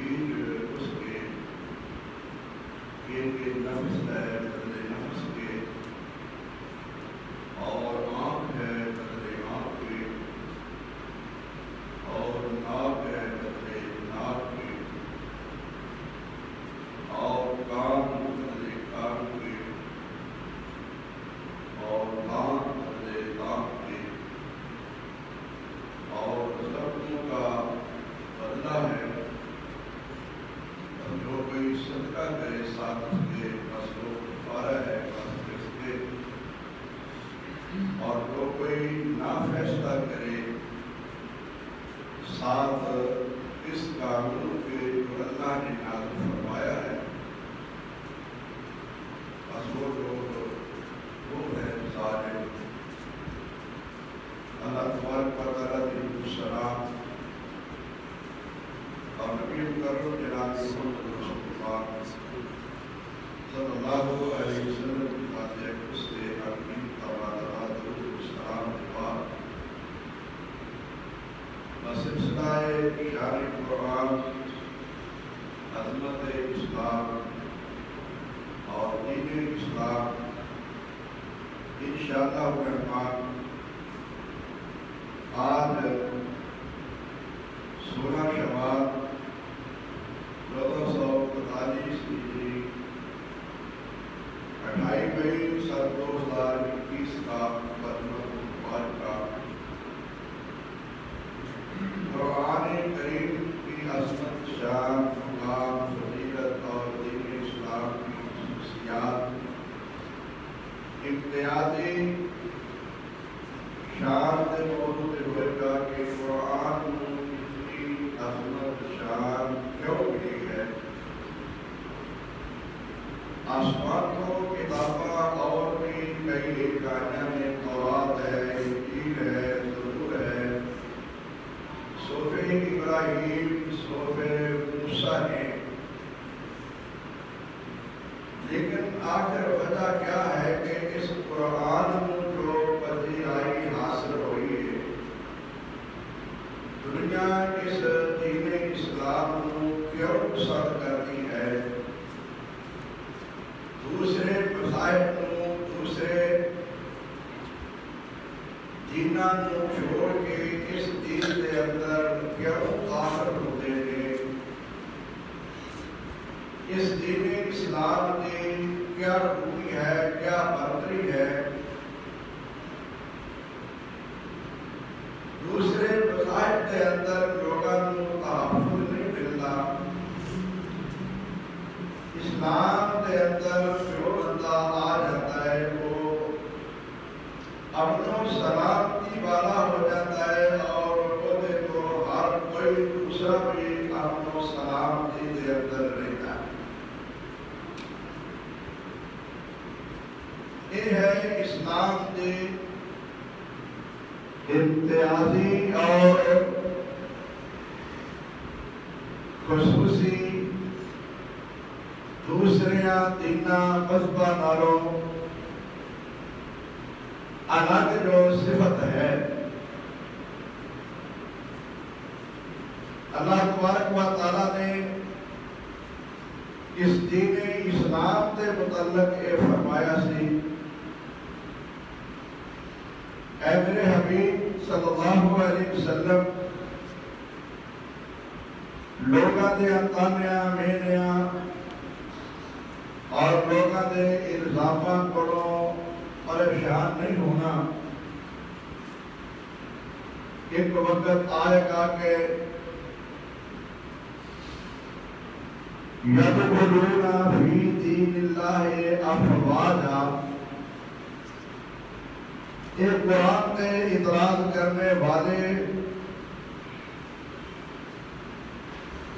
تدبیر اس کے نفس ہے قدر نفس کے، اور آنکھ ہے قدر آنکھ کے، اور ناک ہے قدر ناک کے، اور کان قدر کان کے، اور دانت قدر دانت کے، اور زخموں کا بدلہ ہے، اور جو کوئی صدقہ کرے ساتھ اس کے بس وہ کفارہ ہے بس اس کے، اور جو کوئی نافیصلہ کرے ساتھ اس قانون کے جو اللہ نے نازل فرمایا ہے، بس وہ لوگ وہ ہے ظالم۔ اللہ تبارک و تعالیٰ علیہ السلام اور نبی مکرم جناب محمد رسول اللہ صلی اللہ علیہ وسلم کی باتیں اس سے امین کا السلام کے بعد سلسلہ شان قرآن، عظمت اسلام اور دین اسلام انشاءاللہ الرحمن آج 16 شوال 1445 ہجری 28 مئی سن 2021 کا مبارکہ قرآن کریم کی عظمت، شان، مقام، فضیلت اور دین اسلام کی خصوصیات، امتیازی شان سے موجود ہوئے گا کہ قرآن کو اتنی عظمت شان کیوں ملی ہے۔ آسمانوں کتاباں اور بھی کئی کہانیاں میں تورات ہے، انجیل ہے، زبور ہے، صحف ابراہیم، صحف موسیٰ ہیں، لیکن آخر وجہ کیا ہے کہ اس قرآن میں جو پذیرائی حاصل ہوئی ہے، دنیا اس دین اسلام کو کیوں پسند کرتی ہے، دوسرے مذاہب کو، دوسرے دیناں کو چھوڑ کے اس دین کے اندر کیوں داخل ہوتے ہیں، اس دین اسلام کی کیا خوبی ہے، کیا برتری ہے، دوسرے مذاہب کے اندر لوگوں کو تحفظ نہیں ملتا، اسلام کے اندر جو بندہ آ جاتا ہے وہ امن و سلامتی والا ہو جاتا ہے، اور وہ تو ہر کوئی دوسرا بھی امن و سلامتی کے اندر رہتا ہے۔ یہ ہے اسلام کی امتیازی اور خصوصی دوسرے دیناں مذہباں نالوں الگ جو صفت ہے۔ اللہ تبارک و تعالیٰ نے اس دین اسلام کے متعلق یہ فرمایا سی، اے میرے حبیب صلی اللہ علیہ وسلم، لوگاں دے تانیاں مینیاں اور لوگاں دے الزاماں کو پریشان نہیں ہونا۔ ایک وقت آئے گا کہ یدخلون فی دین اللہ افواجا، ایک قرآن کے اعتراض کرنے والے،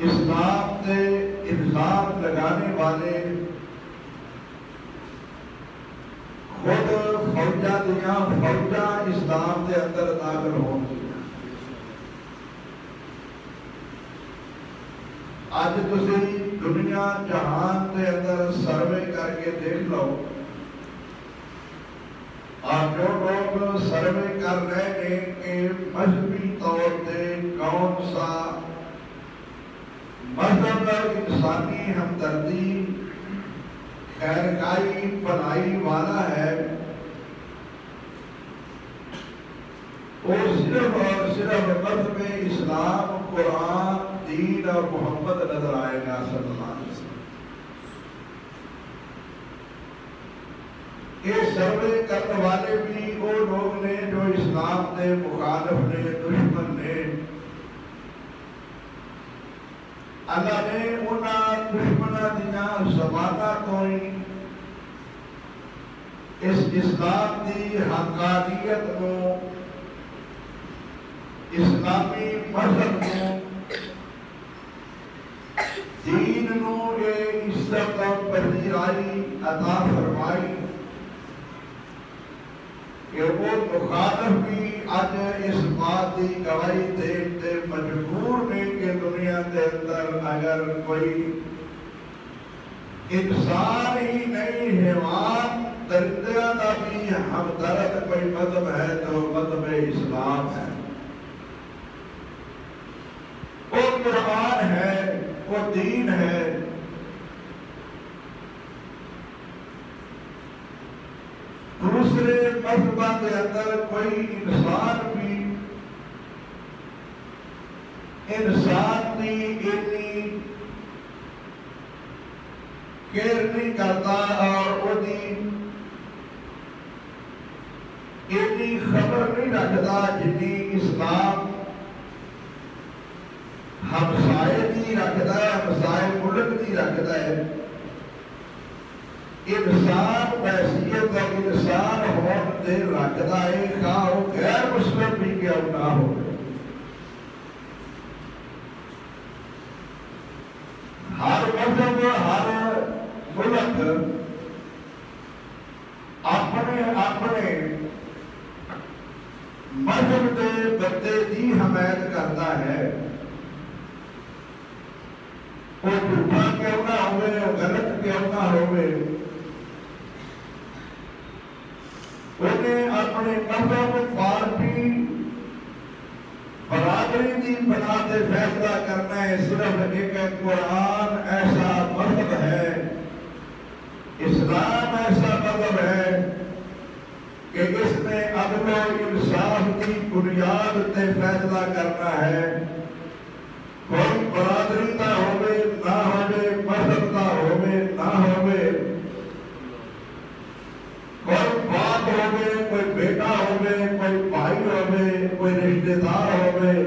اسلام کے الزام لگانے والے، خود فوجاں دیاں فوجاں اسلام کے اندر داخل ہوں گی۔ آج تسی دنیا جہان کے اندر سروے کر کے دیکھ لو، اور جو لوگ سروے کر رہے ہیں کہ مذہبی طور پہ کون سا مذہب انسانی ہمدردی خیرخواہی بھلائی والا ہے، وہ صرف اور صرف مذہب اسلام، قرآن، دین اور محمد نظر آئے گا صلی اللہ علیہ وسلم۔ یہ سروے کرنے والے بھی وہ لوگ نے جو اسلام نے مخالف نے، دشمن نے۔ اللہ نے انہاں دشمناں دیاں زباناں تو ہی اس اسلام دی حقانیت کو، اسلامی مذہب کو، دین نو یہ عزت اور پذیرائی عطا فرمائی کہ وہ مخالف بھی آج اس بات کی گواہی دیتے مجبور نے کہ دنیا کے اندر اگر کوئی انسان ہی نہیں، حیوان درندیاں کا بھی ہمدرد کوئی مذہب ہے تو مذہب اسلام ہے۔ وہ قرآن ہے، وہ دین ہے۔ دوسرے مذہبوں کے اندر کوئی انسان بھی انسان کی اتنی کیئر نہیں کرتا اور اتنی خبر نہیں رکھتا جتنی اسلام ہمسائے کی رکھتا ہے، ہمسائے ملک کی رکھتا ہے۔ انسان بحیثیت اور انسان ہون دے رکھتا ہے، خواہ وہ غیر مسلم بھی کیا نہ ہو۔ ہر مذہب، ہر ملک اپنے اپنے مذہب کے بندے کی حمایت کرتا ہے، وہ جھوٹا کیوں نہ ہوئے، وہ غلط کیوں نہ ہوئے، انہیں اپنے مذہب، پارٹی، برادری کی بنا سے فیصلہ کرنا ہے۔ صرف ایک قرآن ایسا مذہب ہے، اسلام ایسا مذہب ہے کہ اس نے عدل و انصاف کی بنیاد سے فیصلہ کرنا ہے۔ کوئی برادری نہ ہوئے، نہ ہوئے، مذہب نہ ہوئے، نہ ہوئے، کوئی باپ ہوئے، کوئی بیٹا ہوئے، کوئی بھائی ہوئے، کوئی رشتہ دار ہوئے،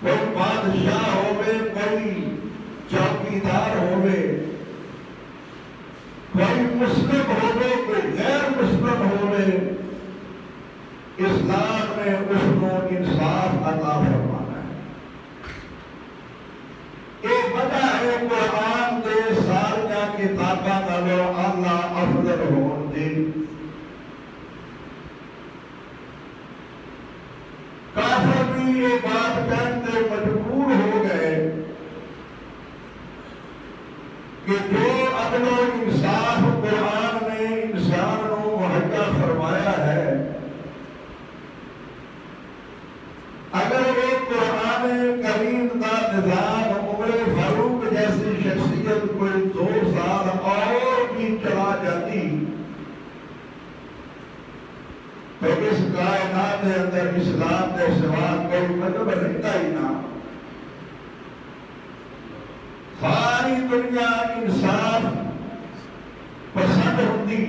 کوئی بادشاہ ہوئے، کوئی چوکیدار ہوئے، کوئی مسلم ہوئے، کوئی غیر مسلم ہوئے، اسلام نے اس کو انصاف عطا فرمانا ہے۔ یہ وجہ ہے قرآن دے سارا کتاباں نالوں اللہ افضل ہون دی۔ کافر بھی یہ بات کہتے مجبور ہو گئے کہ جو عدل و انصاف قرآن نے انسان کو مہیا فرمایا ہے، اگر ایک قرآن کریم کا نظام عمر فاروق جیسی شخصیت کوئی 2 سال اور بھی چلا جاتی تو اس کائنات کے اندر اسلام کے سوا کوئی مذہب رہتا ہی نہ۔ ساری دنیا انصاف پسند ہوتی۔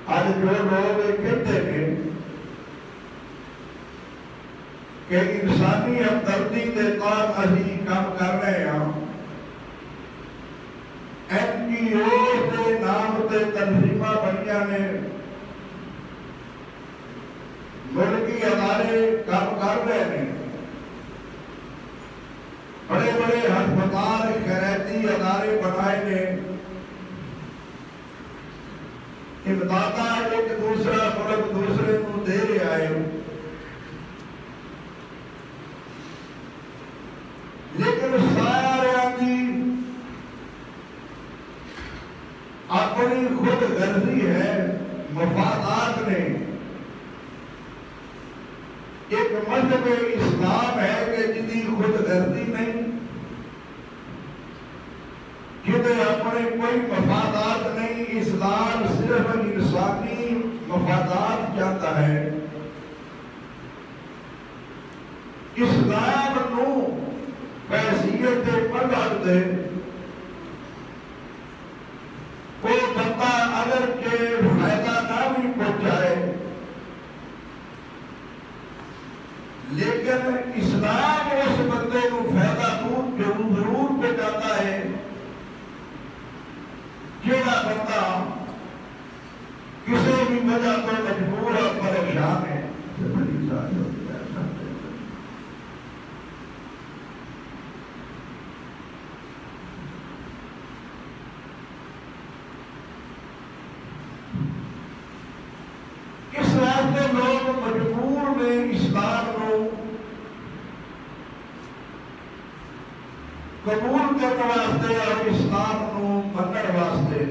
آج جو لوگ کہتے ہیں کہ انسانی ہمدردی کے کام ابھی کام کر رہے ہیں، NGO کے نام سے تنظیمیں بنیاں نے، ملکی ادارے کام کر رہے ہیں، بڑے بڑے ہسپتال، خیراتی ادارے بنائے نے، امداداں ایک دوسرا ملک دوسرے کو دے رہے آئے، لیکن سارے کی اپنی خود غرضی ہے، مفادات نے۔ ایک مذہب اسلام ہے کہ جدی خود غرضی نہیں، جدے اپنے کوئی مفادات نہیں، اسلام صرف انسانی مفادات چاہتا ہے۔ اسلام نو بحیثیت مذہب دے کوئی بندہ اگر کہ فائدہ نہ بھی پہنچائے، لیکن اسلام اس بندے کو فائدہ ضرور پہنچاتا ہے۔ جہاں بندہ کسی بھی وجہ تو مجبور اور پریشان ہے، اس واسطے لوگ مجبور نے اسلام کو قبول کرنے واسطے اور اسلام کو مننے واسطے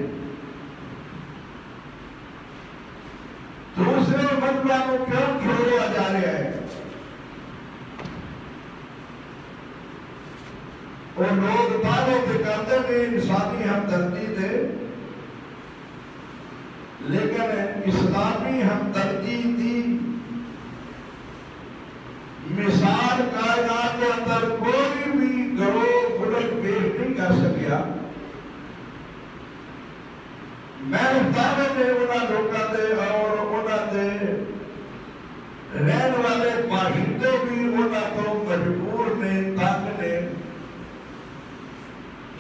دوسرے مذہبوں کو کیوں چھوڑا جا رہا ہے؟ اور لوگ دعوے سے کرتے ہیں انسانی ہمدردی دے، لیکن اسلامی ہمدردی دی مثال کائنات کے اندر کوئی بھی گروہ ملک پیش نہیں کر سکیا۔ میں دعوے میں انہاں لوگوں دے اور انہاں دے رہن والے باشندے بھی انہاں کو مجبور نے، تنگ نے،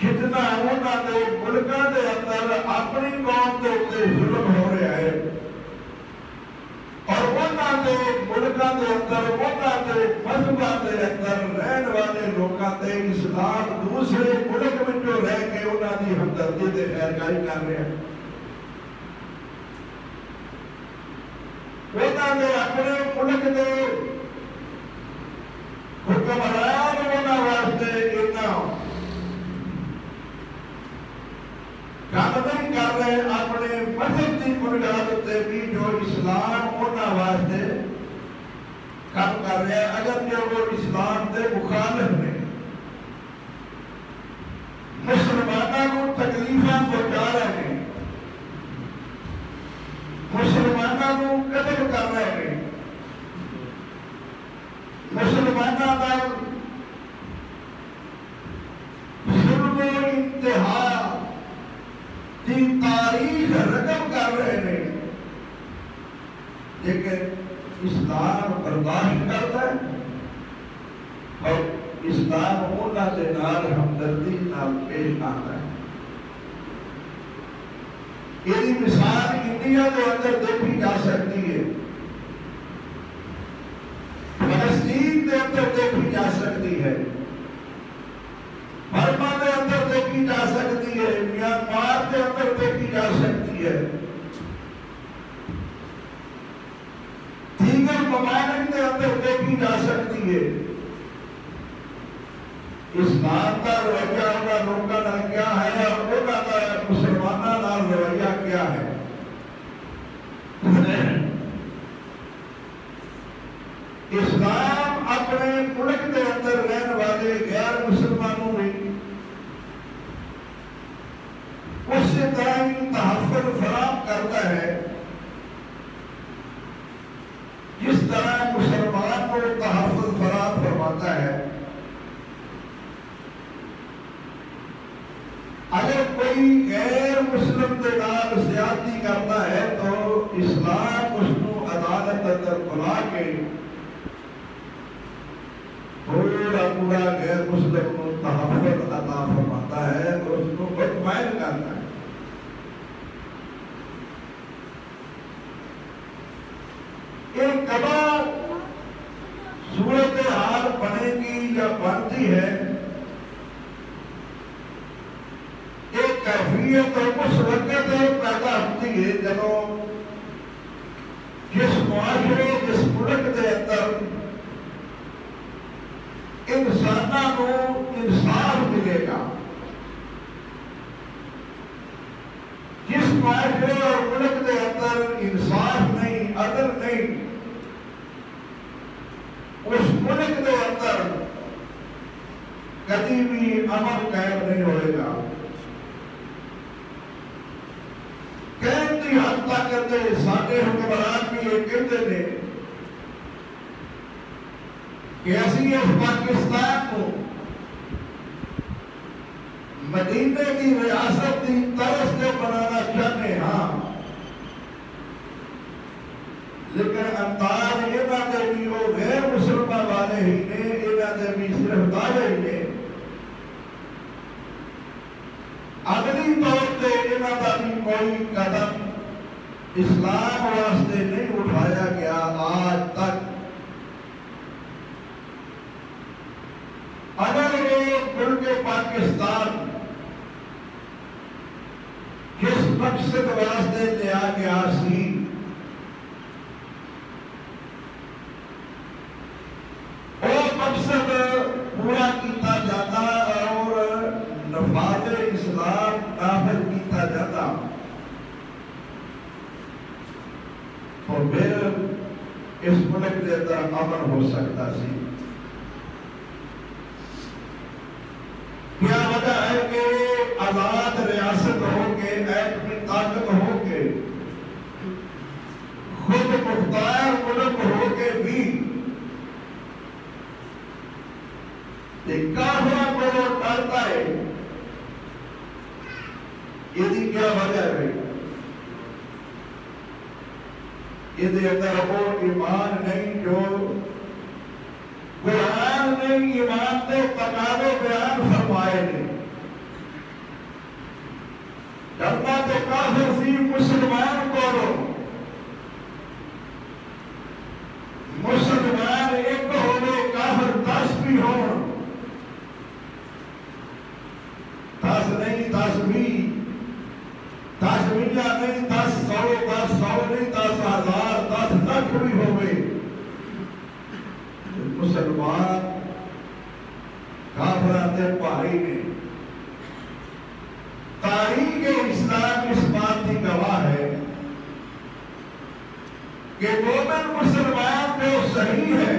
جتنا انہاں دے ملکوں دے اندر اپنی قوم کے اوپر ظلم ہو رہا ہے، اور انہاں دے ملکوں دے اندر، انہاں دے مذہبوں دے اندر رہن والے لوگوں دے اسلام دوسرے ملک میں جو رہ کے انہاں دی ہمدردی دے خیرخواہی کر رہے ہیں، انہاں نے اپنے ملک دے حکمران انہاں واسطے اتنا کام نہیں کر رہے، اپنے مذہب کی بنیاد تے بھی جو اسلام انہاں واسطے کام کر رہے ہیں، اگر کہ وہ اسلام دے مخالف نے، مسلمانوں کو تکلیفاں پہنچا رہے ہیں، مسلمانوں کو قتل کر رہے ہیں، مسلمانوں کا ظلم و انتہا کی تاریخ رقم کر رہے ہیں، لیکن اسلام برداشت کرتا ہے اور اسلام انہاں دے نال ہمدردی نال پیش آتا ہے۔ یہ مثال انڈیا کے اندر دیکھی جا سکتی ہے، فلسطین کے اندر دیکھی جا سکتی ہے، برما کے اندر دیکھی جا سکتی ہے، میانمار کے اندر دیکھی جا سکتی ہے، دیگر ممالک کے اندر دیکھی جا سکتی ہے۔ اسلام کا رویہ انہاں لوگوں کا کیا ہے اور انہاں کا مسلمانوں کا رویہ کیا ہے؟ اسلام اپنے ملک کے اندر رہنے والے غیر مسلمانوں میں اسی طرح ہی تحفظ فراہم کرتا ہے جس طرح مسلمان کو تحفظ فراہم فرماتا ہے۔ اگر کوئی غیر مسلم کے نال زیادتی کرتا ہے تو اسلام اس کو عدالت اندر بلا کے پورا غیر مسلم کو تحفظ عطا فرماتا ہے اور اس کو مطمئن کرتا ہے۔ ایک کبا صورتحال بنے گی یا بنتی ہے، ایک کیفیت اس وقت پیدا ہوتی ہے جب جس معاشرے جس ملک کے اندر انسانوں کو انصاف ملے گا، جس معاشرے اور ملک کے اندر انصاف نہیں، عدل نہیں، اس ملک کے اندر کبھی بھی امن قائم نہیں ہوئے گا. کہتی حد تک کرتے سارے حکمران بھی یہ کہتے ہیں کہ اسی اس پاکستان کو مدینے کی ریاست کی طرز سے بنانا چاہتے ہیں. ہاں لیکن انداز یہ بات ہے کہ وہ غیر مسلمان والے ہی نے یہ بات ہے کہ صرف دعوے ہی نے اگلی طور پہ انہاں دا بھی کوئی قدم اسلام واسطے نہیں اٹھایا گیا آج تک. اگر وہ ملک پاکستان کس مقصد واسطے لیا گیا سی وہ مقصد پورا کیتا جاتا اور نفاذ اسلام نافذ کیتا جاتا تو پھر اس ملک کے اندر امن ہو سکتا سی. کیا وجہ ہے کہ آزاد ریاست ہو کے ایٹمی طاقت ہو کے خود مختار ملک ہو کے بھی کافروں کو وہ ڈالتا ہے؟ یہ کیا وجہ ہے؟ یہ اندر وہ ایمان نہیں جو قرآن نے ایمان نے تقاضے بیان فرمائے نے. ڈرنا تو کافر سی مسلمان کو مسلمان ایک ہونے کافر 10 بھی ہو 10 نہیں 10 بھی 10 ملیا نہیں 10 100 نہیں 10,000 10 لاکھ بھی ہو گئے. مسلمان کافرات پاری نے تاریخ اسلام اس بات کی گواہ ہے کہ مومن مسلمان جو صحیح ہے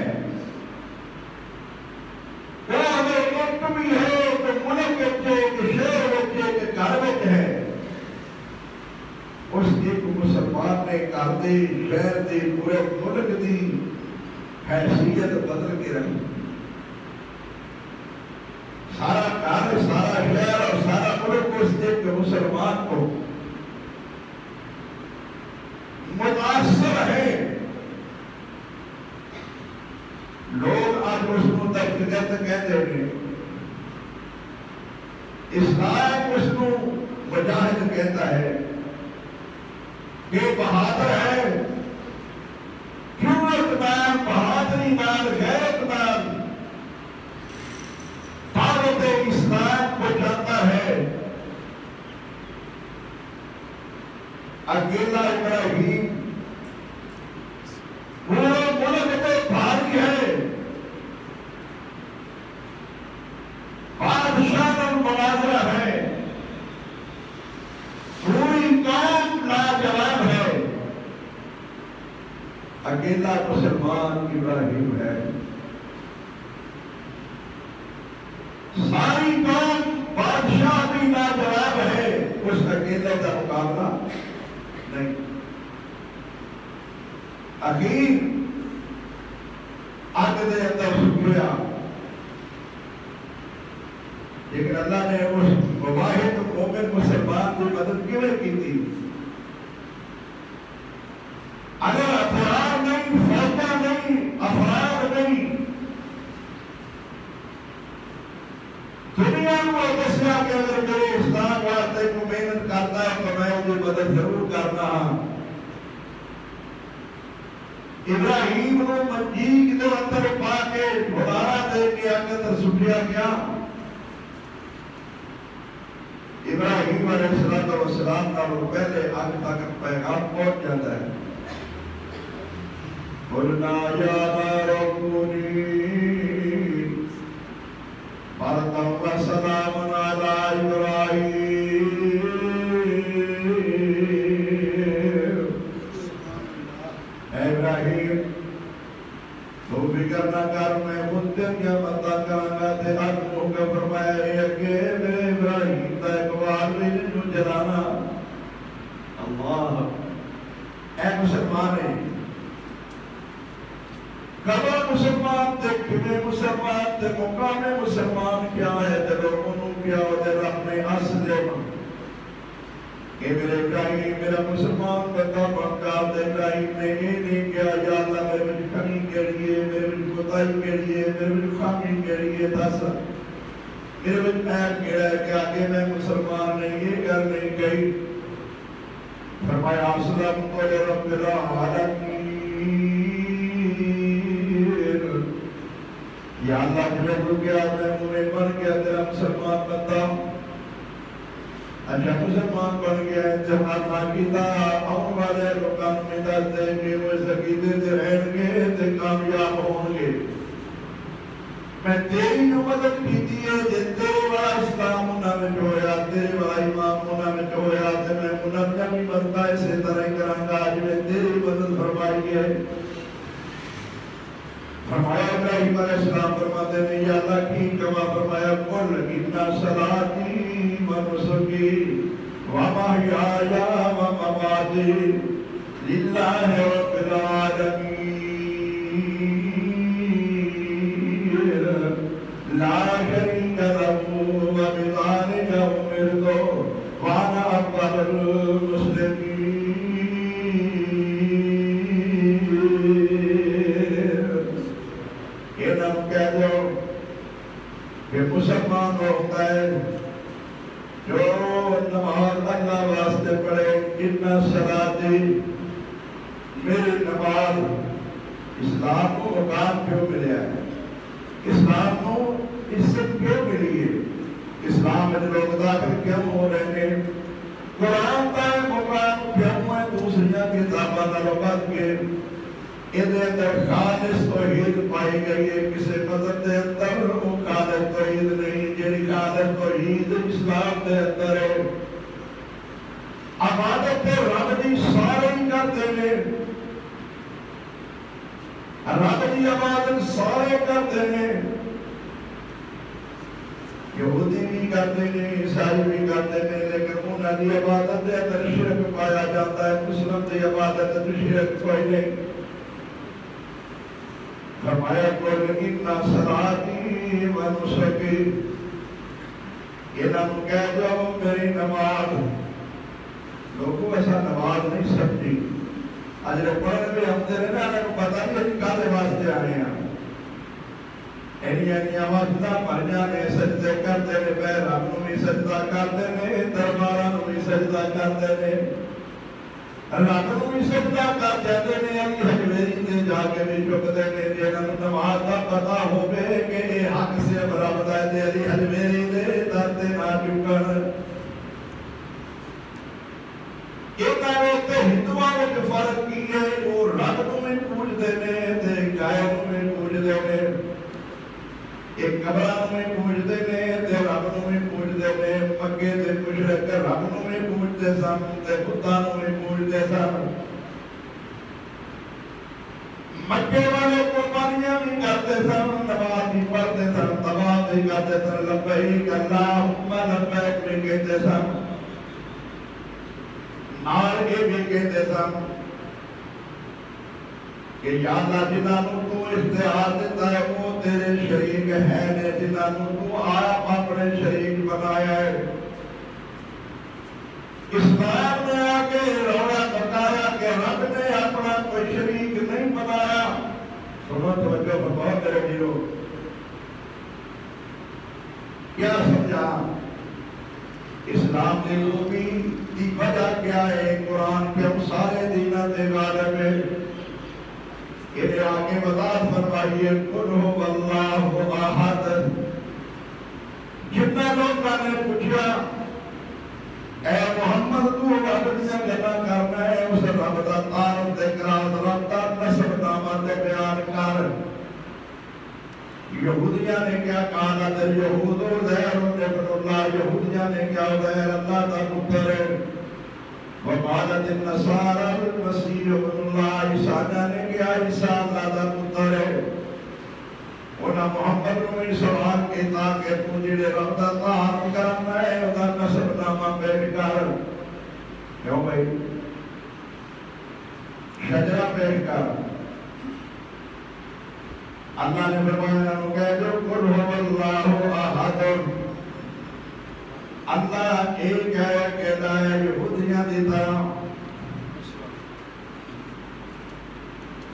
وہ اگر ایک بھی ہے تو ملک بچے کہ شہر بچے کہ گھر بچے ہے اس ایک مسلمان نے کر دی شہر دی پورے ملک دی حیثیت بدل کے رکھی. سارا گھر سارا شہر اور سارا ملک اس ایک مسلمان کو متاثر ہے. لوگ آج اس کو تفکرت کہتے ہیں اسلام اس کو مجاہد کہتا ہے کہ بہادر ہے. جرأت مند بہادری مند غیرت مند دعوت اسلام کو جانتا ہے. اکیلا ابراہیم پورے ملک میں بھاری ہے. بادشاہ اور مناظرہ ہے. پوری قوم لاجواب ہے. اکیلا مسلمان ابراہیم ہے. ساری قوم بادشاہ بھی لاجواب ہے. اس اکیلے کا مقابلہ نہیں. اخیر آگ دے اندر سکھیا لیکن اللہ نے اس مواحد مومن مسلمان کی مدد کیوں کی تھی؟ اگر افراد نہیں فوجہ نہیں افراد نہیں دنیا کو دسیا کہ اگر میرے اسلام واسطے کو محنت کرتا ہے تو میں انہیں مدد ضرور کرنا. ابراہیم کو منجیل کے اندر پا کے بھوارا دے کے اندر سٹیا گیا. ابراہیم علیہ السلام کا وہ پہلے آج تک پیغام پہنچ جاتا ہے. قلنا یا نار کونی بردا و سلام علی ابراہیم. اے ابراہیم تو فکر نہ کر کر میں خود تیریاں بندہ کرانگا تے اب موقع فرمایا ہے کہ میرے ابراہیم دا اقبال میرے جو جلانا اللہ اے مسلمانے کبھا مسلمان تے کبھے مسلمان تے مقام مسلمان کیا ہے تے لوگوں کیا ہو تے رب نے اس دے کہ میرے ابراہیم میرا مسلمان بندہ بنکار دے ابراہیم نے یہ نہیں کیا یا اللہ میرے مجھے کھنی کے لیے میرے مجھے کوتاہی کے لیے میرے مجھے خامی کے لیے تاسا میرے مجھے عیب کہا ہے کہ آگے میں مسلمان نے یہ کر نہیں گئی فرمایا السلام علیہ رب العالمین یا اللہ جب رو گیا میں مومن بن گیا تیرا مسلمان بندہ اچھا مسلمان بن گیا ہے جہاں ناکیدہ آن والے لوگاں میں دلتے ہیں کہ وہ اس عقیدے سے رہن گے تے کامیاب ہوں گے میں تیری جو مدد کی دیئے جن تیرے والا اسلام انہاں میں ہویا تیرے والا امام انہاں میں ہویا تے میں منجم بھی بنتا اسے طرح کرانگا آج میں تیری مدد فرمائی ہے فرمایا ابراہیم علیہ السلام فرماتے ہیں یا اللہ کی کما فرمایا قل انا صلاتی و نسکی و محیایا و مماتی للہ رب العالمین لا شریک لہ و بذالک امرت وانا اول المسلمین کہ مسلمان ہوتا ہے جو نماز اللہ واسطے پڑھے اتنا صلاتی میری نماز اسلام کو مقام کیوں ملیا ہے اسلام کو عزت کیوں ملی ہے اسلام میں لوگ داخل کیوں ہو رہے ہیں قرآن کا مقام کیوں ہے دوسریاں کتاباں نلوبت کے ادھے اندر خالص توحید پائی گئی ہے کسے مذہب دے اندر وہ خالص توحید نہیں جنہی خالص توحید اسلام دے اندر ہے عبادت پہ رب دی سارے کرتے ہیں رب دی عبادت سارے کرتے ہیں یہودی بھی کرتے ہیں عیسائی بھی کرتے ہیں لیکن انہاں دی عبادت دے اندر شرک پایا جاتا ہے مسلم دی عبادت دے شرک کوئی نہیں فرمایا قل انا صلاتی و نسکی انہوں کہہ جاؤ میری نماز لوگوں ایسا نماز نہیں سکتی آج جب پڑھنے میں ہم دے رہے ہیں پتہ نہیں کالے واسطے آنے ہیں یعنی آوازدہ پرجانے سجدے کرتے ہیں بہرام میں سجدہ کرتے ہیں درباران میں سجدہ کرتے ہیں رب بھی سجدہ کرتے ہیں علی حجویری دے جا کے بھی چکتے ہیں جنہاں نماز کا پتہ ہو گئے کہ یہ حق سے برابر ہے علی حجویری دے درتے نہ چکن ایک آوات ہندوان کے فرق کی ہے وہ رب میں پوچھ دینے تے گائے میں پوچھ دینے ایک قبران میں پوچھ دینے تے رب میں پوچھ دینے مکے تے مشرک رب میں پوچھ دے سن تے بتانوں میں پوچھ دے سن مکے والے قربانیاں بھی کرتے سن نماز بھی پڑھتے سن طواف بھی کرتے سن لبیک اللہم لبیک بھی کہتے سن نار کے بھی کہتے سن کہ یا اللہ جنہوں تو اشتہار دیتا ہے وہ تیرے شریک ہے نے جنہوں تو آپ اپنے شریک بنایا ہے اسلام میں آگے روڑا بتایا کہ رب نے اپنا کوئی شریک نہیں بنایا سنو توجہ بہت کرے جیرو کیا سمجھا اسلام دیوبی کی وجہ کیا ہے قرآن کے ہم سارے دینہ دے غالب ہے کہ آگے وضاحت فرمائیے قل هو اللہ احد جتنا لوگوں نے پوچھا اے محمد تو رب دیا گلا کرنا ہے اس رب دا تعارف دے کرا رب دا نسب نامہ دے بیان کر یہودیاں نے کیا کہا تھا یہود عزیر ابن اللہ یہودیاں نے کیا عزیر اللہ دا پتر ہے وقالت النصارى المسیح ابن اللہ عیسیٰ نے کیا عیسیٰ اللہ دا پتر ہے انہاں محمد نو بھی سوال کیتا کہ تو جڑے رب دا طاعت کرنا ہے او دا نسب نامہ پیش کر. کیوں بھائی شجرہ پیش کر. اللہ نے فرمایا انہوں کہہ جو قل هو اللہ احد. اللہ ایک ہے کہتا ہے یہودیاں دی طرح.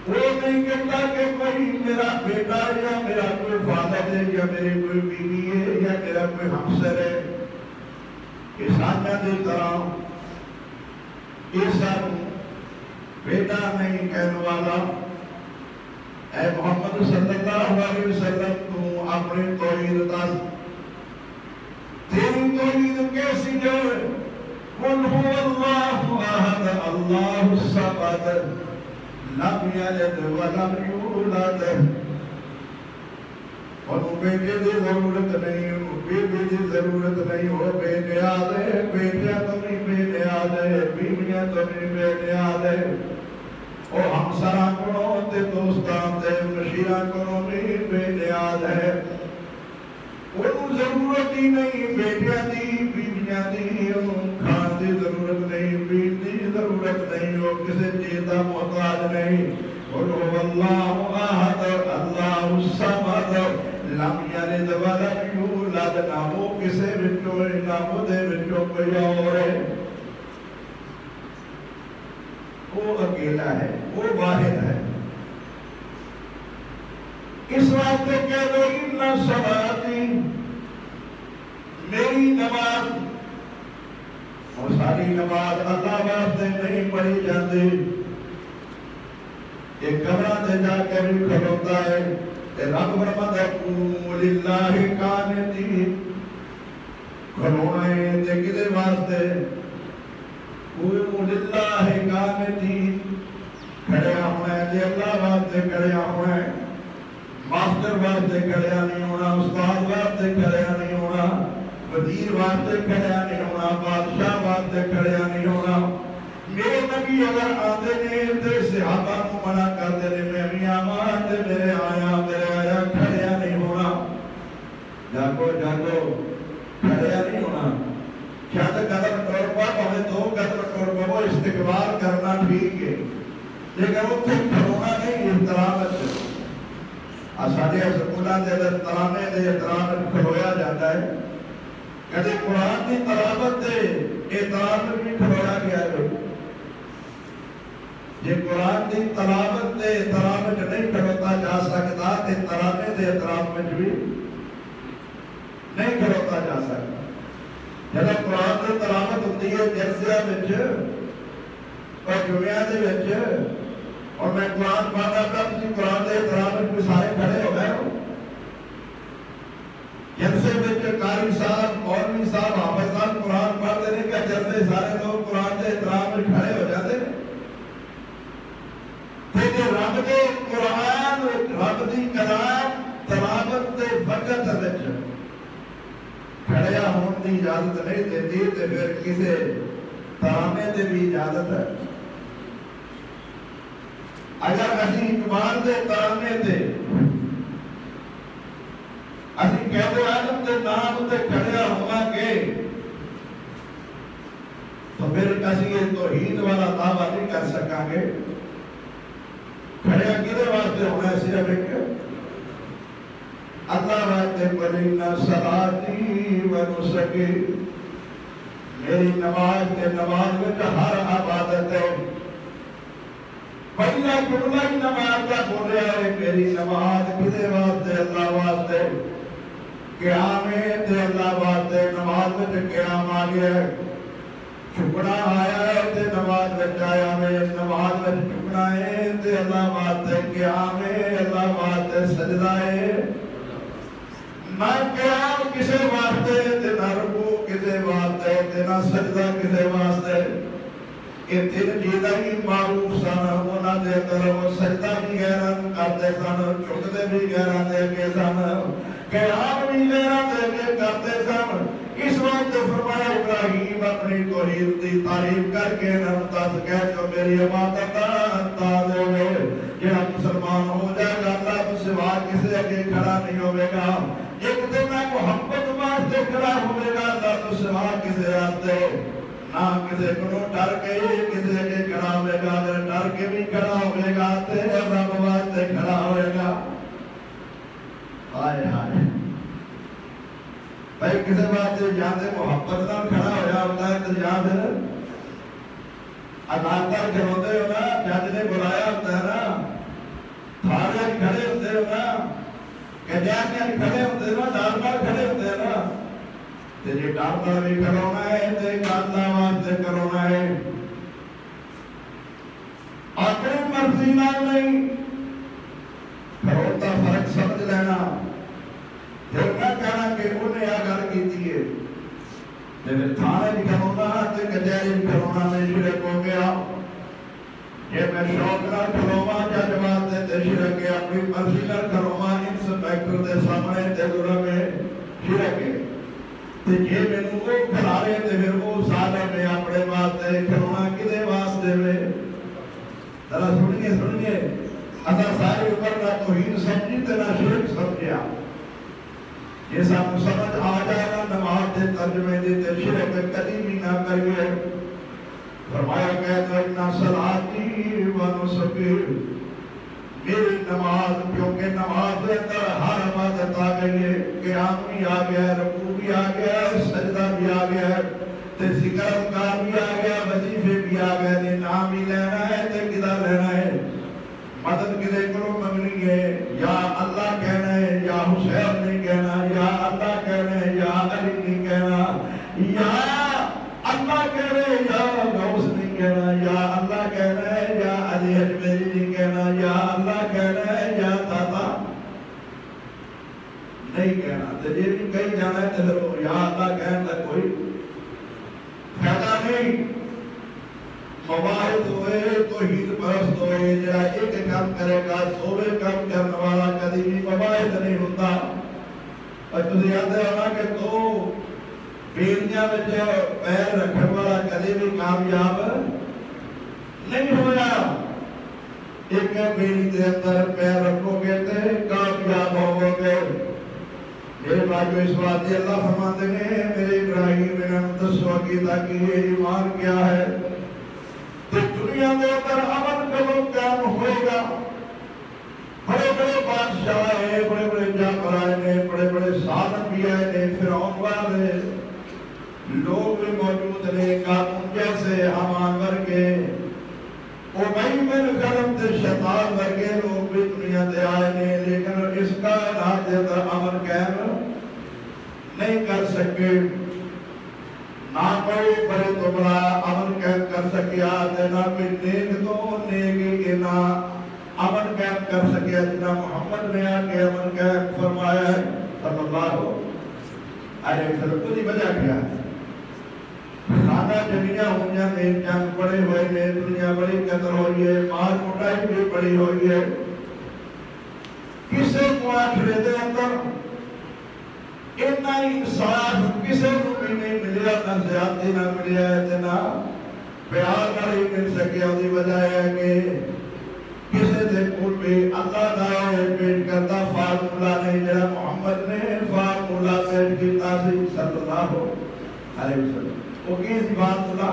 وہ نہیں کہتا کہ کوئی میرا بیٹا یا میرا کوئی والد ہے یا میری کوئی بیوی ہے یا میرا کوئی ہمسر ہے. عیسائیاں دی طرح عیسیٰ بیٹا نہیں کہنے والا. اے محمد صلی اللہ علیہ وسلم تو اپنی توحید دس. تیری توحید کیسی جو قل هو اللہ احد اللہ الصمد لم یلد ولم یولد. انہوں بیٹے دی ضرورت نہیں, انہوں بیٹے دی ضرورت نہیں. وہ بے نیاز ہے, بیٹیاں تو نہیں بے نیاز ہے, بیویاں تو نہیں بے نیاز ہے. وہ ہمسراں کو تے دوستان تے مشیراں کو بھی بے نیاز ہے. انہوں ضرورت ہی نہیں بیٹیاں دی بیویاں دی. انہوں کھان دی ضرورت نہیں, پین دی ضرورت نہیں. وہ کسی چیز دا محتاج نہیں. قل هو اللہ احد اللہ الصمد لم یلد ولم یولد. نہ وہ کسی وچوں ہے نہ وہ دے وچوں کوئی اور ہے. وہ اکیلا ہے, وہ واحد ہے. اس واسطے کہہ دو ان صلاتی, میری نماز. اور ساری نماز اللہ واسطے نہیں پڑھی جاتی. ایک کمرہ دے جا کے بھی کھلوتا ہے رب فرماتا قوموا للہ قانتین. کھلونا ہے تے کدے واسطے؟ قوموا للہ قانتین. کھڑے ہونا ہے تے اللہ واسطے کھڑے ہونا ہے. ماسٹر واسطے کھڑیا نہیں ہونا, استاد واسطے کھڑیا نہیں ہونا, وزیر واسطے کھڑیا نہیں ہونا, بادشاہ واسطے کھڑیا نہیں ہونا. میرے نبی اگر آتے نے تے صحابہ کو منع کرتے نے میں بھی آمان تے میرے آیا کھڑیا نہیں ہونا. جاگو کھڑیا نہیں ہونا. شاید قدر ٹورپا ہمیں 2 قدر ٹورپا وہ استقبال کرنا ٹھیک ہے, لیکن وہ پھر کھڑونا نہیں. احترامت ساڑھے سکولہ دے ترانے دے احترام کھڑویا جاتا ہے. کہتے قرآن کی تلاوت دے احترام بھی کھڑویا گیا ہے. یہ قرآن کی تلاوت دے احترام نہیں کھڑوتا جا سکتا تے ترانے دے احترام بھی نہیں کھڑوتا جا سکتا. جب قرآن کی تلاوت ہوتی ہے جلسیہ وچ اور جمعہ دے وچ, اور میں قرآن پڑھا تھا کسی قرآن دے احترام میں سارے کھڑے ہو گئے ہو. جلسے میں قاری صاحب, مولوی صاحب, حافظ صاحب قرآن پڑھتے ہیں کہ جلسے سارے لوگ قرآن دے احترام میں کھڑے ہو جاتے ہیں. کہ رب دے قرآن, رب دی کلام تلاوت دے وقت وچ کھڑیا ہون دی اجازت نہیں دیتی تے پھر کسے ترانے دے بھی اجازت ہے. اگر اسی اقبال دے ترانے دے اسی قائد اعظم دے نام تے کھڑیا ہوا گے تو پھر اسی یہ توحید والا دعویٰ نہیں کر سکاں گے. کھڑیا کدے واسطے ہونا ہے؟ صرف ایک اللہ واسطے. قل ان صلاتی و نسکی, میری نماز کے نماز میں ہر عبادت ہے. پہلا جملہ ہی نماز کا بولے ہے. میری نماز کدے واسطے؟ اللہ واسطے. قیام تے اللہ واسطے. نماز میں قیام آ گیا ہے, چھکنا آیا ہے تے نماز میں آیا ہے. نماز میں چھکنا ہے تے اللہ واسطے. قیام ہے اللہ واسطے. سجدہ ہے نہ قیام کسے واسطے تے نہ رکوع کسے واسطے تے نہ سجدہ کسے واسطے. یہ 3 چیزاں ہی معروف سن. انہاں دے اندر وہ سجدہ بھی غیران کرتے سن, چھکتے بھی غیران دے کے سن, قیام بھی غیران دے کے کرتے سن. اس وقت فرمایا ابراہیم اپنی توحید کی تعریف کر کے نمتاز کہہ جو میری عبادت انداز ہوئے. جہاں مسلمان ہو جائے گا اللہ تو سوا کسے اگے کھڑا کھڑا نہیں ہوئے گا. ایک دن میں محبت واسطے کھڑا ہوئے گا اللہ سوا کسی راستے نہ کسی کو ڈر کے کسی کے کھڑا ہوئے گا. اگر ڈر کے بھی کھڑا ہوئے گا تو رب واسطے کھڑا ہوئے گا. ہائے ہائے بھائی کسی واسطے جہاں سے محبت نہ کھڑا ہوا ہوتا ہے تو جہاں سے عدالت کھڑوتے ہو نا, جج نے بلایا ہوتا ہے نا, تھانے کھڑے ہوتے ہو نا, کچہریاں کھڑے ہوتے ہیں نا, ڈاکٹر کھڑے ہوتے ہیں نا, تیری ڈاکٹر بھی کرونا ہے, تیری اللہ واسطے کرونا ہے. اپنی مرضی نال نہیں کروتا فرق سمجھ لینا. پھر نہ کہنا کہ انہیں آ کر کیتی ہے. جب تھانے بھی کرونا تو کچہری بھی کرونا میں شرک ہو گیا. یہ میں شوق نہ کروما جذبات تے شرک ہے, اپنی مرضی نہ کروما انسپیکٹر دے سامنے تے دورہ میں شرک ہے. تے یہ میں نو کو کھلارے تے پھر وہ سالے میں اپنے واسطے کرونا کدے واسطے میں. ذرا سنیے اصل ساری عمر نہ توحید سمجھی تے نہ شرک سمجھیا. یہ سب سمجھ آ جائے گا نماز دے ترجمے دے تے شرک کدی بھی نہ کریے. فرمایا کہتا ہے اِنَّ صَلَاتِي وَنُسُكِي, میری نماز, کیونکہ نماز دے اندر ہر عبادت آ گئی ہے, قیام بھی آ گیا ہے, رکوع بھی آ گیا ہے, سجدہ بھی آ گیا ہے, تے ذکر اذکار بھی آ گیا, وظیفے بھی آ گئے نے. نام بھی لینا ہے تے کدا لینا ہے, مدد کدے کرو منگنی ہے, یا اللہ کہنا ہے یا حسین نہیں کہنا, یا اللہ کہنا ہے یا علی نہیں کہنا, یا اللہ کہہ رہے یا غوث نہیں کہنا, یا اللہ کہہ رہے یا علی اجمیری نہیں کہنا, یا اللہ کہہ رہے یا دادا نہیں کہنا. تو یہ بھی کہیں جانا ہے تو یا اللہ کہنا تک کوئی فائدہ نہیں. مواحد ہوئے توحید پرست ہوئے, جرا ایک کام کرے گا سوے کام کرنے والا کدی بھی مواحد نہیں ہوتا. اور تجھے یاد ہے ہونا کہ تو بیڑیاں میں جو پیر رکھنے والا کدی بھی کامیاب نہیں ہویا. ایک بیڑی دے اندر پیر رکھو گے تے کامیاب ہو گے. میرے بھائیو اس واسطے اللہ فرماتے ہیں میرے ابراہیم نے دسو عقیدہ کی یہ ایمان کیا ہے تو دنیا میں اگر امن کرو قیام ہوئے گا. بڑے بڑے بادشاہ ہیں, بڑے بڑے جابرائے نے, بڑے بڑے سالم بھی آئے نے, فرعون والے لوگ بھی موجود نے, قارون جیسے, حامان ورگے, ابی بن خلف تے شیطان ورگے لوگ بھی دنیا دے آئے نے, لیکن اس کا راہ دے اندر امن قائم نہیں کر سکے. نہ کوئی بڑے تو بڑا امن قائم کر سکیا, نہ کوئی نیک تو نیکی کے نہ امن قائم کر سکیا جنا محمد نے آکے امن قائم فرمایا ہے صلی اللہ علیہ وسلم. تو نہیں وجہ کیا ہے خانہ جنیاں ہوئیاں نے, جنگ بڑے ہوئے نے, دنیا بڑی قدر ہوئی ہے, مار مٹائی بھی بڑی ہوئی ہے. کسے معاشرے دے اندر اتنا انصاف کسے کو بھی نہیں ملیا, نہ زیادتی نہ ملیا ہے, اتنا پیار نہیں مل سکیا. دی وجہ ہے کہ کسے دے کول بھی اللہ دائے پیش کرتا فارمولہ نہیں, جڑا محمد نے فارمولہ پیش کیتا سی صلی اللہ علیہ وسلم. وہ کس بات بلا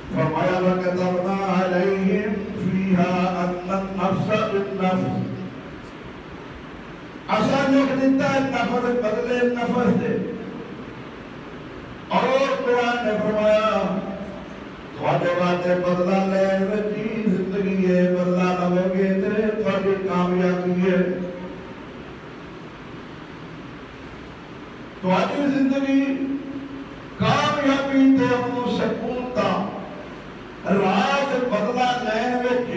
فرمایا وَكَتَبْنَا عَلَيْهِمْ فِيهَا أَنَّ النَّفْسَ بِالنَّفْسِ, اصلا لکھ دیتا ہے نفس بدلے نفس دے. اور قرآن نے فرمایا تھوڑے باتیں بدلہ لے وچی زندگی ہے, بدلہ لو گے تے تھوڑی کامیابی ہے. تھوڑی زندگی کامیابی تے امن و سکون تا رات بدلہ لین وچ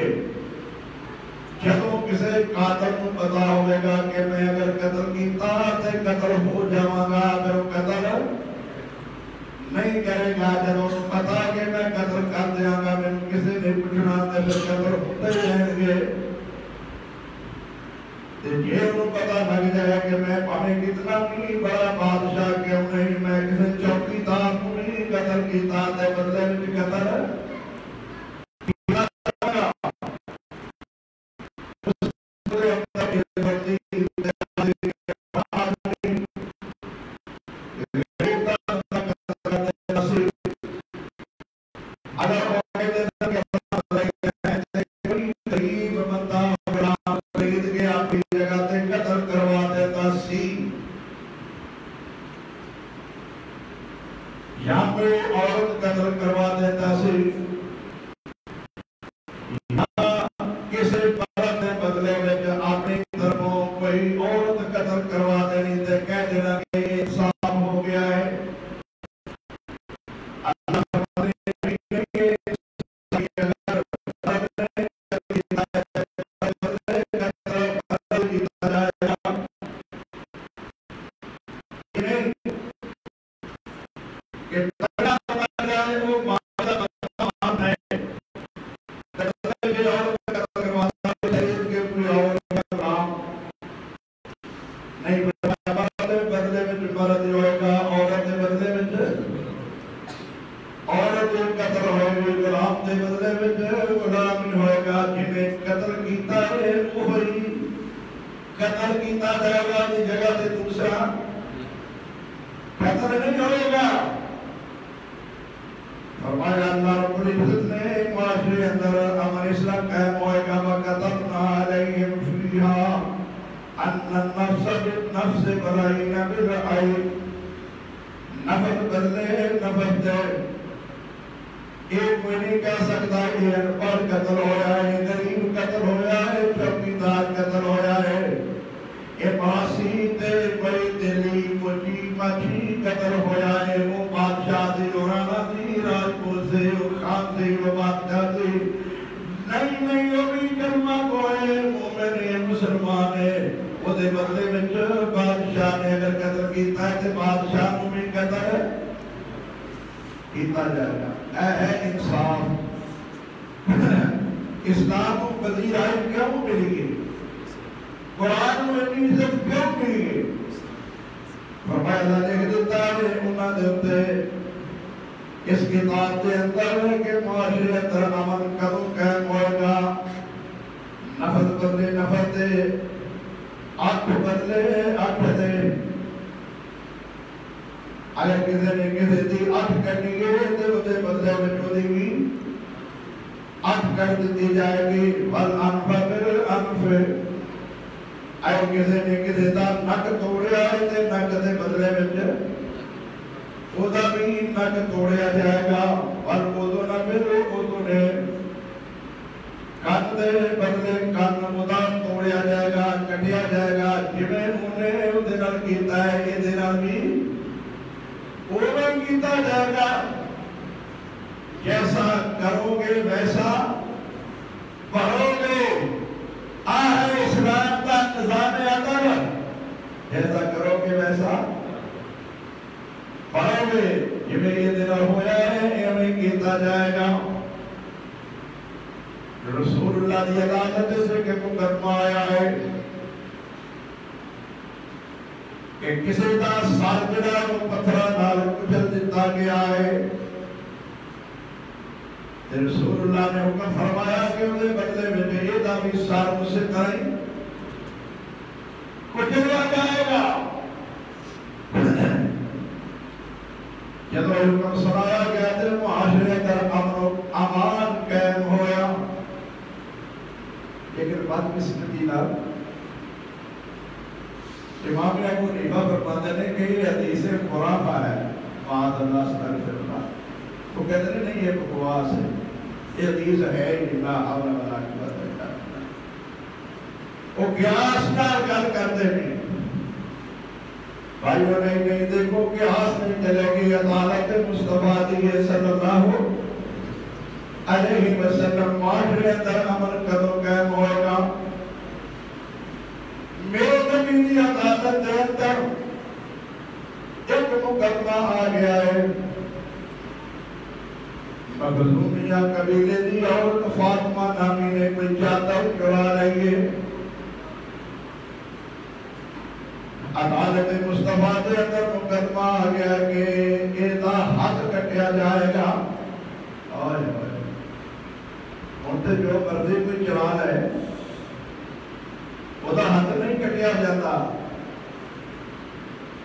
جدوں کسے قاتل کو پتا ہوئے گا کہ میں اگر قتل کیتا تے قتل ہو جاواں گا, اگر قتل نہیں کرے گا, جدوں پتا کہ میں قتل کر دیاں گا, میں کسی نے پوچھنا تے پھر قتل ہوتے رہیں گے. یہ انہوں پتا لگ جائے کہ میں پانے کتنا بھی بڑا بادشاہ کیوں نہیں, میں کسی چوکی دار کو نہیں قتل کیتا تے بدلے میں قتل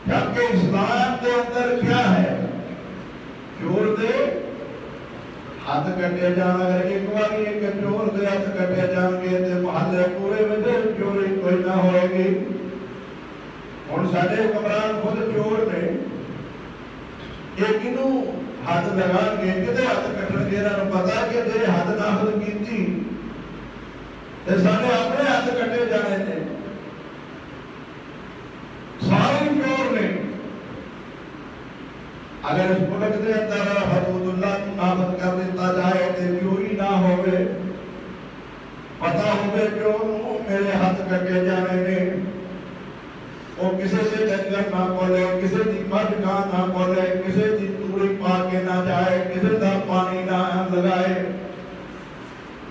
جبکہ اسلام کے اندر کیا ہے؟ چور دے ہاتھ کٹے جان. اگر ایک بار ایک چور دے ہاتھ کٹے جان گے تو محلے پورے میں چوری کوئی نہ ہوئے گی. ہن ساڈے حکمران خود چور نے. یہ کنوں ہاتھ لگا کے کدے ہاتھ کٹن گے؟ انہاں نوں پتا کہ جے ہاتھ نافذ کیتی تے ساڈے اپنے ہاتھ کٹے جانے نے. سارے چور نے. اگر اس ملک کے اندر حدود اللہ کو نافذ کر دیتا جائے تو چوری نہ ہوئے. پتا ہوئے چور میرے ہاتھ کٹے جانے نے. وہ کسی سے ڈنگر نہ کھولے, کسی کی مجھ کا نہ کھولے, کسی کی توڑی پا کے نہ جائے, کسی کا پانی نہ لگائے,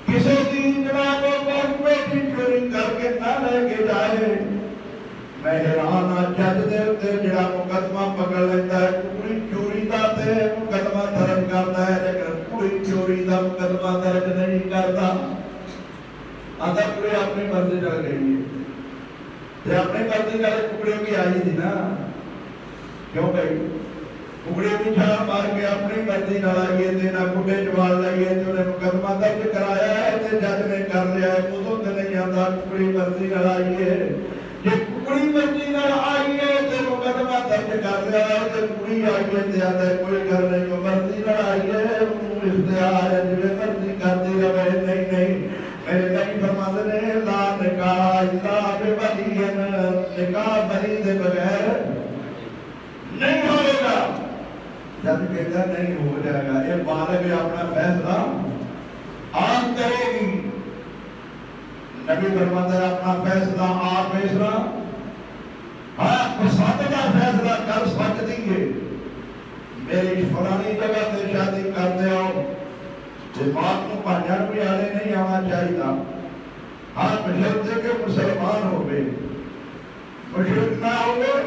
کسی کی جناب کو کی چوری کر کے نہ لے کے جائے. میں حیران جج دے تے جڑا مقدمہ پکڑ لیتا ہے پوری چوری دا تے مقدمہ درج کرتا ہے, لیکن پوری چوری دا مقدمہ درج نہیں کرتا. آدھا پورے اپنی مرضی چل گئی ہے. تے اپنی مرضی والے ٹکڑے بھی آئی تھی نا. کیوں بھائی ٹکڑے بھی چھال مار کے اپنی مرضی نہ لائیے تے نہ کھڈے چوال لائیے تے انہیں مقدمہ درج کرایا ہے تے جج نے کر لیا ہے. ادوں تے نہیں آتا ٹکڑی مرضی نہ لائیے. جے کڑی مرضی نہ آئیے تے مقدمہ درج کر لیا ہے تے کڑی آئیے تے آتا ہے کوئی گل نہیں. مرضی نہ آئیے اختیار ہے جی مرضی کرتی رہے. نہیں نہیں میرے نبی فرماتے نے لا نکاح الا بولی, نکاح ولی دے بغیر نہیں ہوئے گا. جب کہتا نہیں ہو جائے گا یہ بالغ اپنا فیصلہ آپ کرے گی. نبی فرماتا ہے اپنا فیصلہ آپ فیصلہ پسند کا فیصلہ کر سکتی ہے. میری فلانی جگہ سے شادی کرتے ہو بات کو پہنچان بھی آنے نہیں آنا چاہیے. ہاں بشرطے کہ مسلمان ہو گئے, مشرک نہ ہو گئے,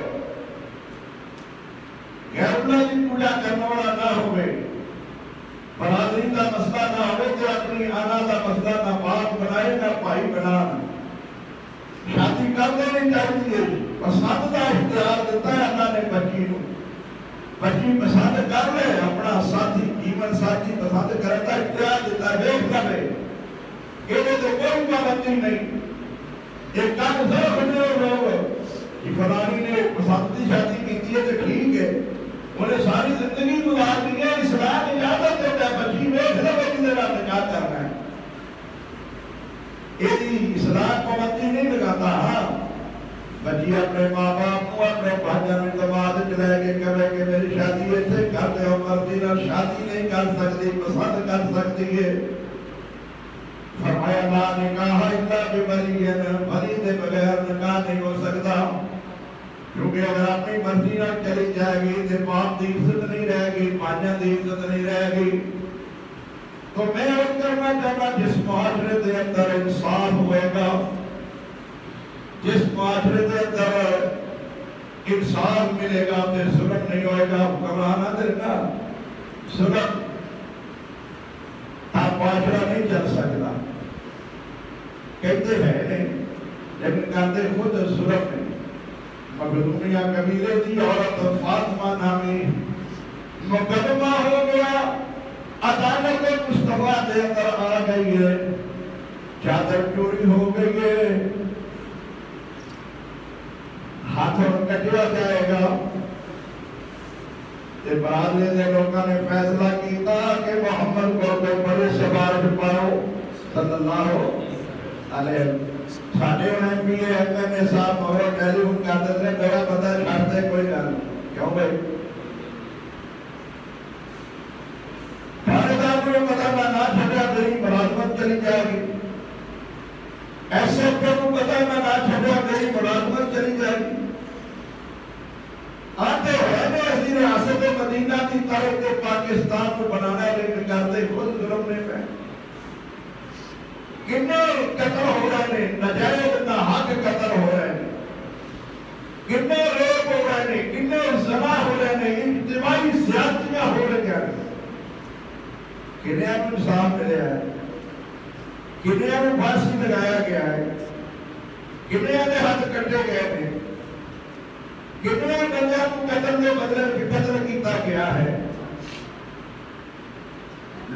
غیر اللہ کی پوجا کرنے والا نہ ہو گئے, برادری کا مسئلہ نہ ہو تو اپنی آنا کا مسئلہ نہ باپ بنائے نہ بھائی بنانا. شادی کر دینی چاہیے. پسند کا اختیار دیتا ہے اللہ نے بچی کو. بچی پسند کر لے اپنا ساتھی جیون ساتھی پسند کرتا اختیار دیتا ہے. دیکھ لے یہ تو کوئی پابندی نہیں. ایک کام ضرور بنے لوگ فلانی نے پسند کی شادی کی ہے تو ٹھیک ہے, انہیں ساری زندگی گزار دی ہے. اسلام اجازت دیتا ہے بچی دیکھ لو کہ میرا نکاح کرنا ہے. یہ اسلام پابندی نہیں لگاتا. ہاں بچی اپنے ماں باپ کو اپنے بھائیوں میں دماد چلے کے کہے کہ میری شادی ایسے کر دے, مرضی نہ شادی نہیں کر سکتی, پسند کر سکتی ہے. فرمایا لا نکاح الا بولی, ولی دے بغیر نکاح نہیں ہو سکتا. کیونکہ اگر اپنی مرضی نہ چلی جائے گی تو باپ کی عزت نہیں رہے گی, بھائیوں کی عزت نہیں رہے گی. تو میں عرض کرنا چاہتا جس معاشرے کے اندر انصاف ہوئے گا, جس معاشرے کے اندر انصاف ملے گا پھر ظلم نہیں ہوئے گا. حکمرانہ دے گا ظلم آپ معاشرہ نہیں چل سکتا. کہتے ہیں نہیں لیکن کہتے خود ظلم نہیں. مخدومیہ قبیلے کی عورت فاطمہ نامی مقدمہ ہو گیا, عدالت مصطفیٰ کے اندر آ گئی ہے, چادر چوری ہو گئی ہے, ہاتھوں کٹیا جائے گا. برادری کے لوگوں نے فیصلہ کیا کہ محمد کو بڑے سفارش پاؤ صلی اللہ علیہ. ساڑھے انہیں بھی ایم این اے صاحب مگر ٹیلی فون کرتے تھے میرا پتہ چھاڑتے کوئی گل کیوں بھائی تھانے دار کو پتہ میں نہ چھڑیا میری ملازمت چلی جائے گی. ایسے کو پتہ میں نہ چھڑیا میری ملازمت چلی جائے گی. آتے ہیں نے اسی ریاست مدینہ کی طرف کے پاکستان کو بنانا ہے لیکن کرتے خود ظلم نہیں پہ. کتنے قتل ہو رہے ہیں, نجائز ناحق قتل ہو رہے ہیں, کتنے ریپ ہو رہے ہیں, کتنے زنا ہو رہے ہیں, اجتماعی زیادتیاں ہو رہی ہیں. کتنے کو انصاف ملیا ہے, کتنے کو پھانسی لگایا گیا ہے, کتنے کے ہاتھ کٹے گئے ہیں. کتنے بندیاں کو قتل کے بدلے قتل کیتا گیا ہے.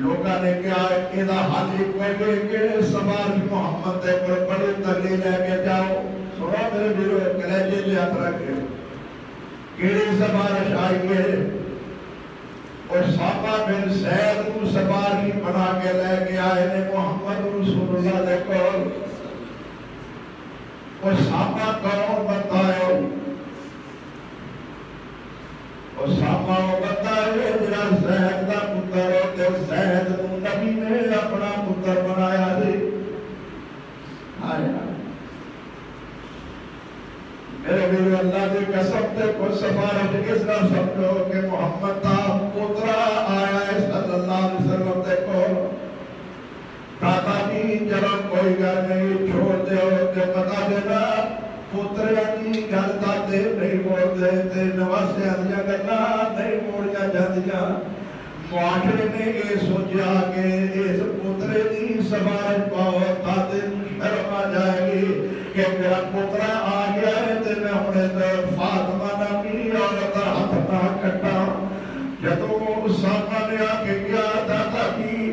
لوگاں نے کیا ادا حال کوئی کہ سوار محمد دے پر بڑے تگڑے لے کے جاؤ. سوڑا میرے بیرو کلیجے لے اترا کے کیڑی سفارش آئی ہے اور صحابہ بن زید کو سفارشی بنا کے لے کے آئے نے محمد رسول اللہ دے کول. اور صحابہ کون بتائے اور صحابہ بتائے جڑا زید دا پتر تے زید کو نبی نے اپنا پتر بنایا سی. میرے بیرو اللہ دی قسم تے کوئی سفارش کس نہ سمجھو کہ محمد دا پترا آیا ہے صلی اللہ علیہ وسلم دے کول. دادا جی چلو کوئی گل نہیں چھوڑ دیو تے پتا دینا پتریا دی گل دادے نہیں موڑ دے تے نواسیاں دیاں گلاں نہیں موڑیاں جاندیاں. معاشرے نے یہ سوچا کہ اس پترے دی سفارش پاؤ دادے شرم آ جائے گی کہ میرا پترا آ گیا ہے تے میں ہن فاطمہ نامی عورت ہاتھ نہ کٹا. جدوں اسامہ نے آ کے کیا دادا جی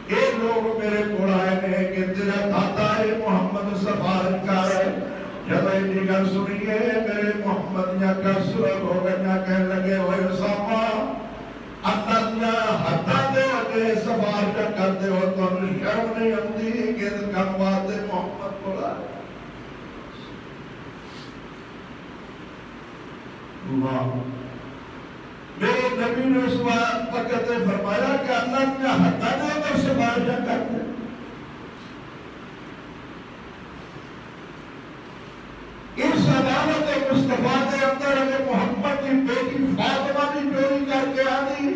اے لوگ میرے کول آئے نے کہ تیرا دادا ہے محمد سفارش کر ہے. جب یہ گل سنیے میرے محمد یا کا سرگ ہو گیا کہنے لگے ہوئے اسامہ اللہ دیا حداں دے اگے سفارش کرتے ہو تو شرم نہیں آتی کہ کم بات محمد کو آئے. اللہ میرے نبی نے اس وقت فرمایا کہ اللہ دیا حداں دے اگے سفارش کرتے. اس عدالت مصطفیٰ کے اندر اگر محمد کی بیٹی فاطمہ بھی چوری کر کے آنی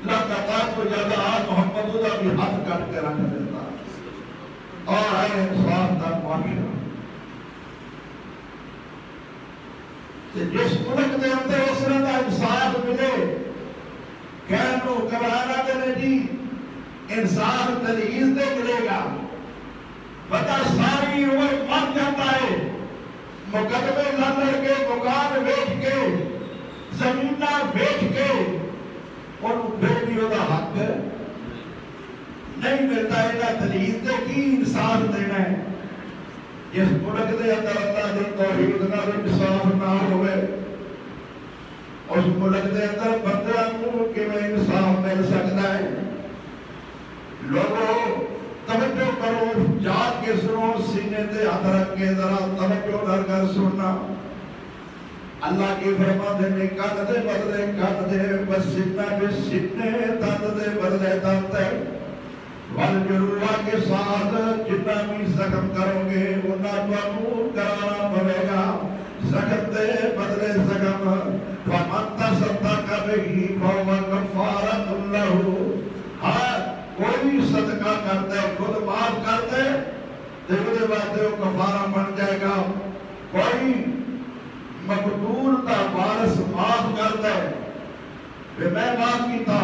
لگاتار تو زیادہ محمد دا بھی ہاتھ کٹ کے رکھ دیتا. اور آئے انصاف دا معاشرہ جس ملک کے اندر اس طرح کا انصاف ملے کہنو گھبرانا دینے جی انصاف تلیز دے ملے گا. بتا ساری عمر مر جاتا ہے مقدمے لڑ کے مکان بیچ کے زمینہ بیچ کے اور پھر بھی وہ حق نہیں ملتا ہے. دلیل دے کی انصاف دینا ہے. جس ملک دے اندر اللہ دی توحید نال انصاف نہ ہوئے اس ملک دے اندر بندیاں کو کیویں انصاف مل سکتا ہے. لوگوں توجہ کرو جاگ کے سنو سینے تے ہاتھ رکھ کے ذرا توجہ کر سننا. اللہ کی فرمان دے کان دے بدلے کان دے بس سینا بھی سینے دند دے بدلے دند ہے. والجروح کے ساتھ جتنا بھی زخم کرو گے اتنا تمہیں کرانا پڑے گا. زخم دے بدلے زخم فمن تصدق به فهو کفارۃ لہ. کوئی صدقہ کرتے خود معاف کرتے دیکھتے باتیں وہ کفارہ بن جائے گا. کوئی مقتول کا وارث معاف کرتے کہ میں معاف کیتا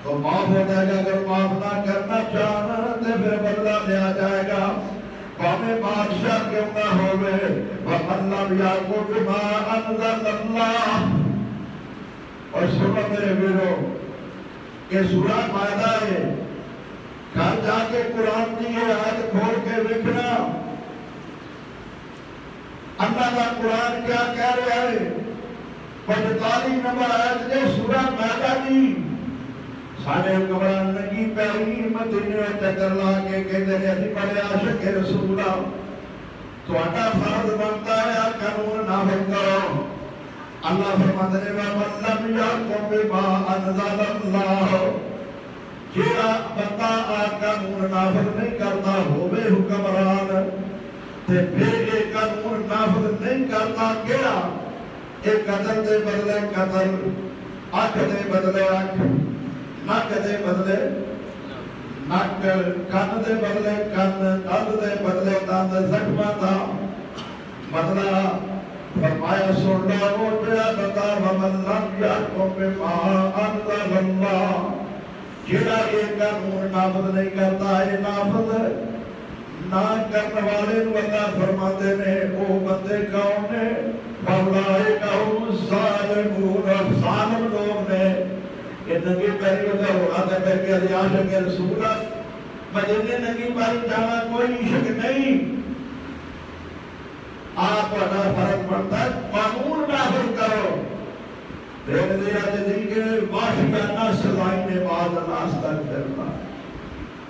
تو معاف ہو جائے گا. اگر معاف نہ کرنا چاہنا تو پھر بدلہ لیا جائے گا. ہمیں بادشاہ کیوں نہ ہوئے وَمَنْ لَمْ يَعْقُبْ مَا أَنزَلَ اللَّهُ. اور سنو میرے بیرو کہ سورہ مائدہ ہے گھر جا کے قرآن کی یہ آیت کھول کے لکھنا اللہ کا قرآن کیا کہہ رہا ہے. 45 نمبر آیت جو سورہ مائدہ کی سارے قرآن کی پہلی مدینے چکر لا کے کہتے ہیں اسی بڑے عاشق رسولہ تو اٹھا فرض بنتا ہے قانون نافذ کرو. اللہ فرماتے ہیں وَمَنْ لَمْ يَحْكُمْ بِمَا أَنزَلَ اللَّهُ. جیڑا بندہ قانون نافذ نہیں کرتا ہوئے حکمران تے پھر یہ قانون نافذ نہیں کرتا کیا ایک قتل دے بدلے قتل آنکھ دے بدلے آنکھ ناک دے بدلے ناک کان دے بدلے کان دند دے بدلے دند زخمہ دا بدلہ فرمایا سن لو روٹیا بتا ومن لم یحکم بما انزل اللہ. جڑا یہ قانون نافذ نہیں کرتا ہے نافذ نہ کرنے والے اللہ فرماتے ہیں وہ بندے کون نے فَأُولَٰئِكَ هُمُ ننگی پیری ہوتا ہو آدھے پہ کیا دی عاشق رسول مجھے ننگی پاری جانا کوئی شک نہیں. آپ ادا فرق پڑتا ہے قانون نافذ کرو. پھر دیا جدی کے واشیانہ سزائی نے بعد اللہ تک کرتا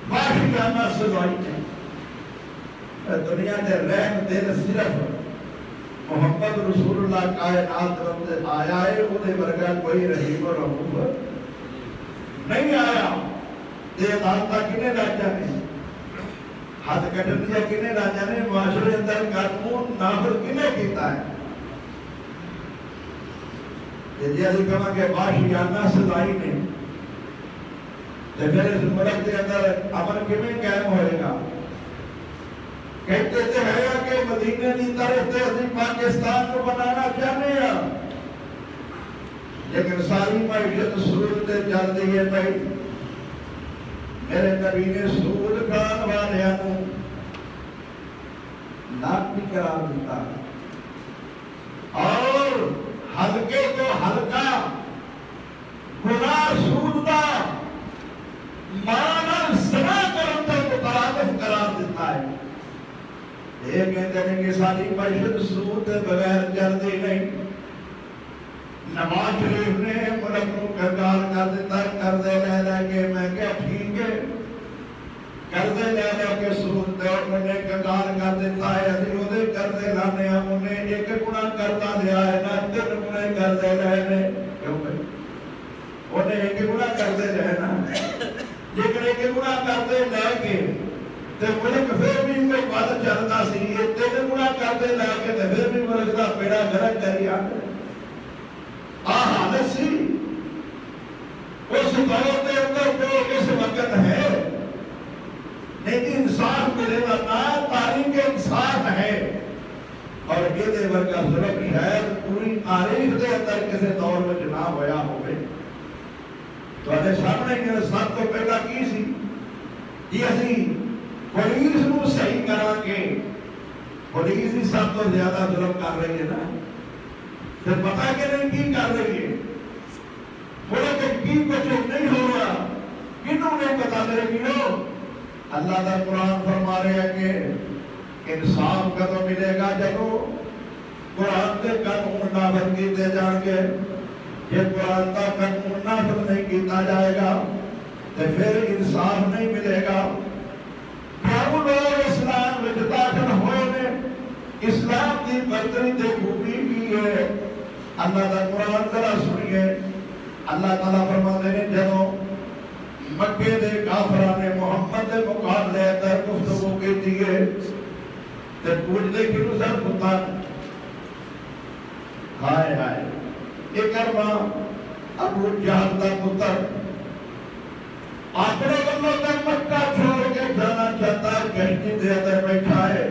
واشیانہ سزائی نے دنیا نے رحم دل صرف محمد رسول اللہ کائنات رب آیا ہے انہیں ورگا کوئی رحیم و رحوف نہیں آیا. یہ دانتا کنے راجہ نے ہاتھ کٹن دیا کنے راجہ نے معاشرے اندر قانون نافذ کنے کیتا ہے. یہ جیسے کہا کہ واشیانہ سزائی نے پھر اس ملک کے اندر امن کمیں قائم ہوئے گا. کہتے تھے ہے کہ مدینہ کی طرف سے اسی پاکستان کو بنانا چاہنے ہیں لیکن ساری معیشت سود چل دی ہے. بھائی میرے نبی نے سود کھان والوں ناپی قرار دیتا اور ہلکے کو ہلکا گناہ سود دا مانا زنا کرنے کو مترادف قرار دیتا ہے. یہ کہتے ہیں کہ ساری معیشت سود بغیر چلتی نہیں. نواز شریف نے ملک کو کنگال کر دیتا ہے قرضے لے لے کے. میں کیا ٹھیک ہے قرضے لے لے کے سود دے انہیں کنگال کر دیتا ہے. اسی وہ قرضے لانے ہیں انہیں ایک گناہ کرتا لیا ہے نہ تین گناہ قرضے لے کیوں بھائی انہیں ایک گناہ قرضے لینا لیکن ایک گناہ قرضے لے کے تے ملک پھر بھی کوئی بات چلتا سی. یہ تین گناہ کرتے لے کے تے پھر بھی ملک دا پیڑا گرک کری آتے حالت سی. اس دور کے اندر جو اس وقت ہے نہیں انصاف ملے گا نہ تاریخ انصاف ہے. اور یہ دے ورگا ظلم شاید پوری تاریخ دے اندر کسی دور میں نہ ہویا ہوئے. تو سامنے کہ سب تو پہلا کی سی یہ اسی پولیس نو صحیح کرا کے پولیس ہی سب تو زیادہ ظلم کر رہی ہے نا. پھر پتا کہ نہیں کی کر رہی ہے ملک کی کچھ نہیں ہو رہا. کنوں نے پتا میرے کیوں اللہ دا قرآن فرما رہے ہیں کہ انصاف کدو ملے گا جب قرآن کے قانون نافذ کیتے جان گے. یہ قرآن کا قانون نافذ نہیں کیتا جائے گا تو پھر انصاف نہیں ملے گا. کیوں لوگ اسلام میں داخل ہوئے نے اسلام کی برتری دے خوبی کی ہے. اللہ دا قرآن ذرا سنیے. اللہ تعالیٰ فرماتے ہیں جب مکے دے کافران نے محمد دے مقابلے اندر گفتگو کی دیئے تو پوچھتے کیوں سر کتا ہائے ہائے اکرمہ ابو جہل دا پتر اپنے بندوں تک مکہ چھوڑ کے جانا چاہتا ہے کشتی دے اندر بیٹھا ہے.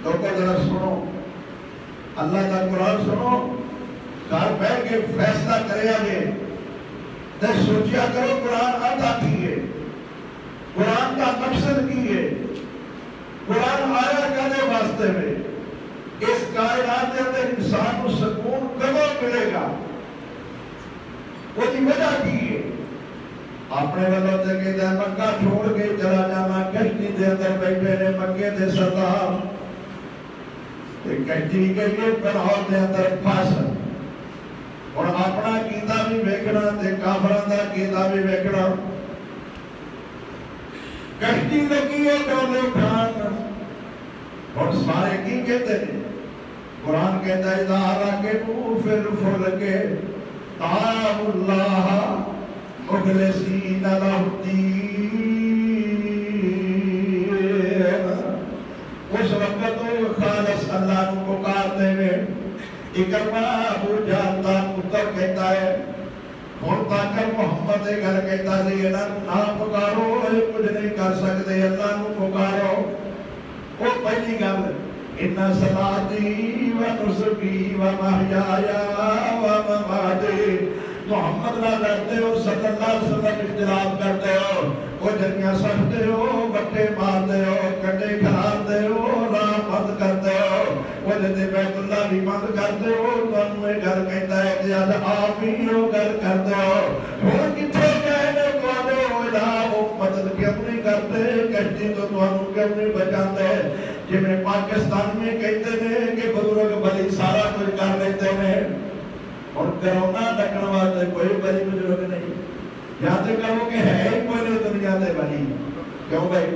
لوگوں ذرا سنو اللہ کا قرآن سنو. گھر بیٹھ کے فیصلہ کرے آگے تو سوچیا کرو قرآن آتا کی ہے قرآن کا مقصد کی ہے قرآن آیا کرنے واسطے میں اس کائنات کے اندر انسان کو سکون کبھی ملے گا وہ کی وجہ کی ہے. اپنے والوں سے کہتے ہیں مکہ چھوڑ کے چلا جانا. کشتی دے اندر بیٹھے نے مکے دے سردار کشتی گئی بناؤ دے اندر پھاس اور اپنا کیتا بھی ویکھنا تے کافران دا کیتا بھی ویکھنا. کشتی لگی ہے ڈولے کھان اور سارے کی کہتے ہیں قرآن کہتا ہے اذا رکبوا فی الفلک دعوا اللہ مخلصین لہ الدین. اس وقت خالص اللہ کو پکارتے ہیں. اکرمہ ابو جہل دا پتر کہتا ہے اور تاکر محمد گھر کہتا ہے نہ پکارو کچھ نہیں کر سکتے اللہ کو پکارو. وہ پہلی گل ان صلاتی و نسکی و محیایا و مماتی محمد نہ لڑتے ہو صلی اللہ علیہ وسلم اختلاف کرتے ہو وہ جنیاں سکتے ہو بٹے مارتے ہو کٹے کھلاتے ہو راہ بند کرتے ہو وہ دے بیت اللہ بھی بند کر دے ہو تانوں اے گل کہندا ہے تے اج آپ ہی او گل کر دے ہو ہن کتھے گئے نے تواڈے الہ او مدد کیوں نہیں کرتے کشتی تو تانوں کیوں نہیں بچاندے جویں پاکستان میں کہتے ہیں کہ بزرگ بلی سارا کچھ کر لیتے ہیں اور کرونا ڈکن واسطے کوئی بلی بزرگ نہیں یا تو کہو کہ ہے ہی کوئی نہیں دنیا دے بلی کیوں بھائی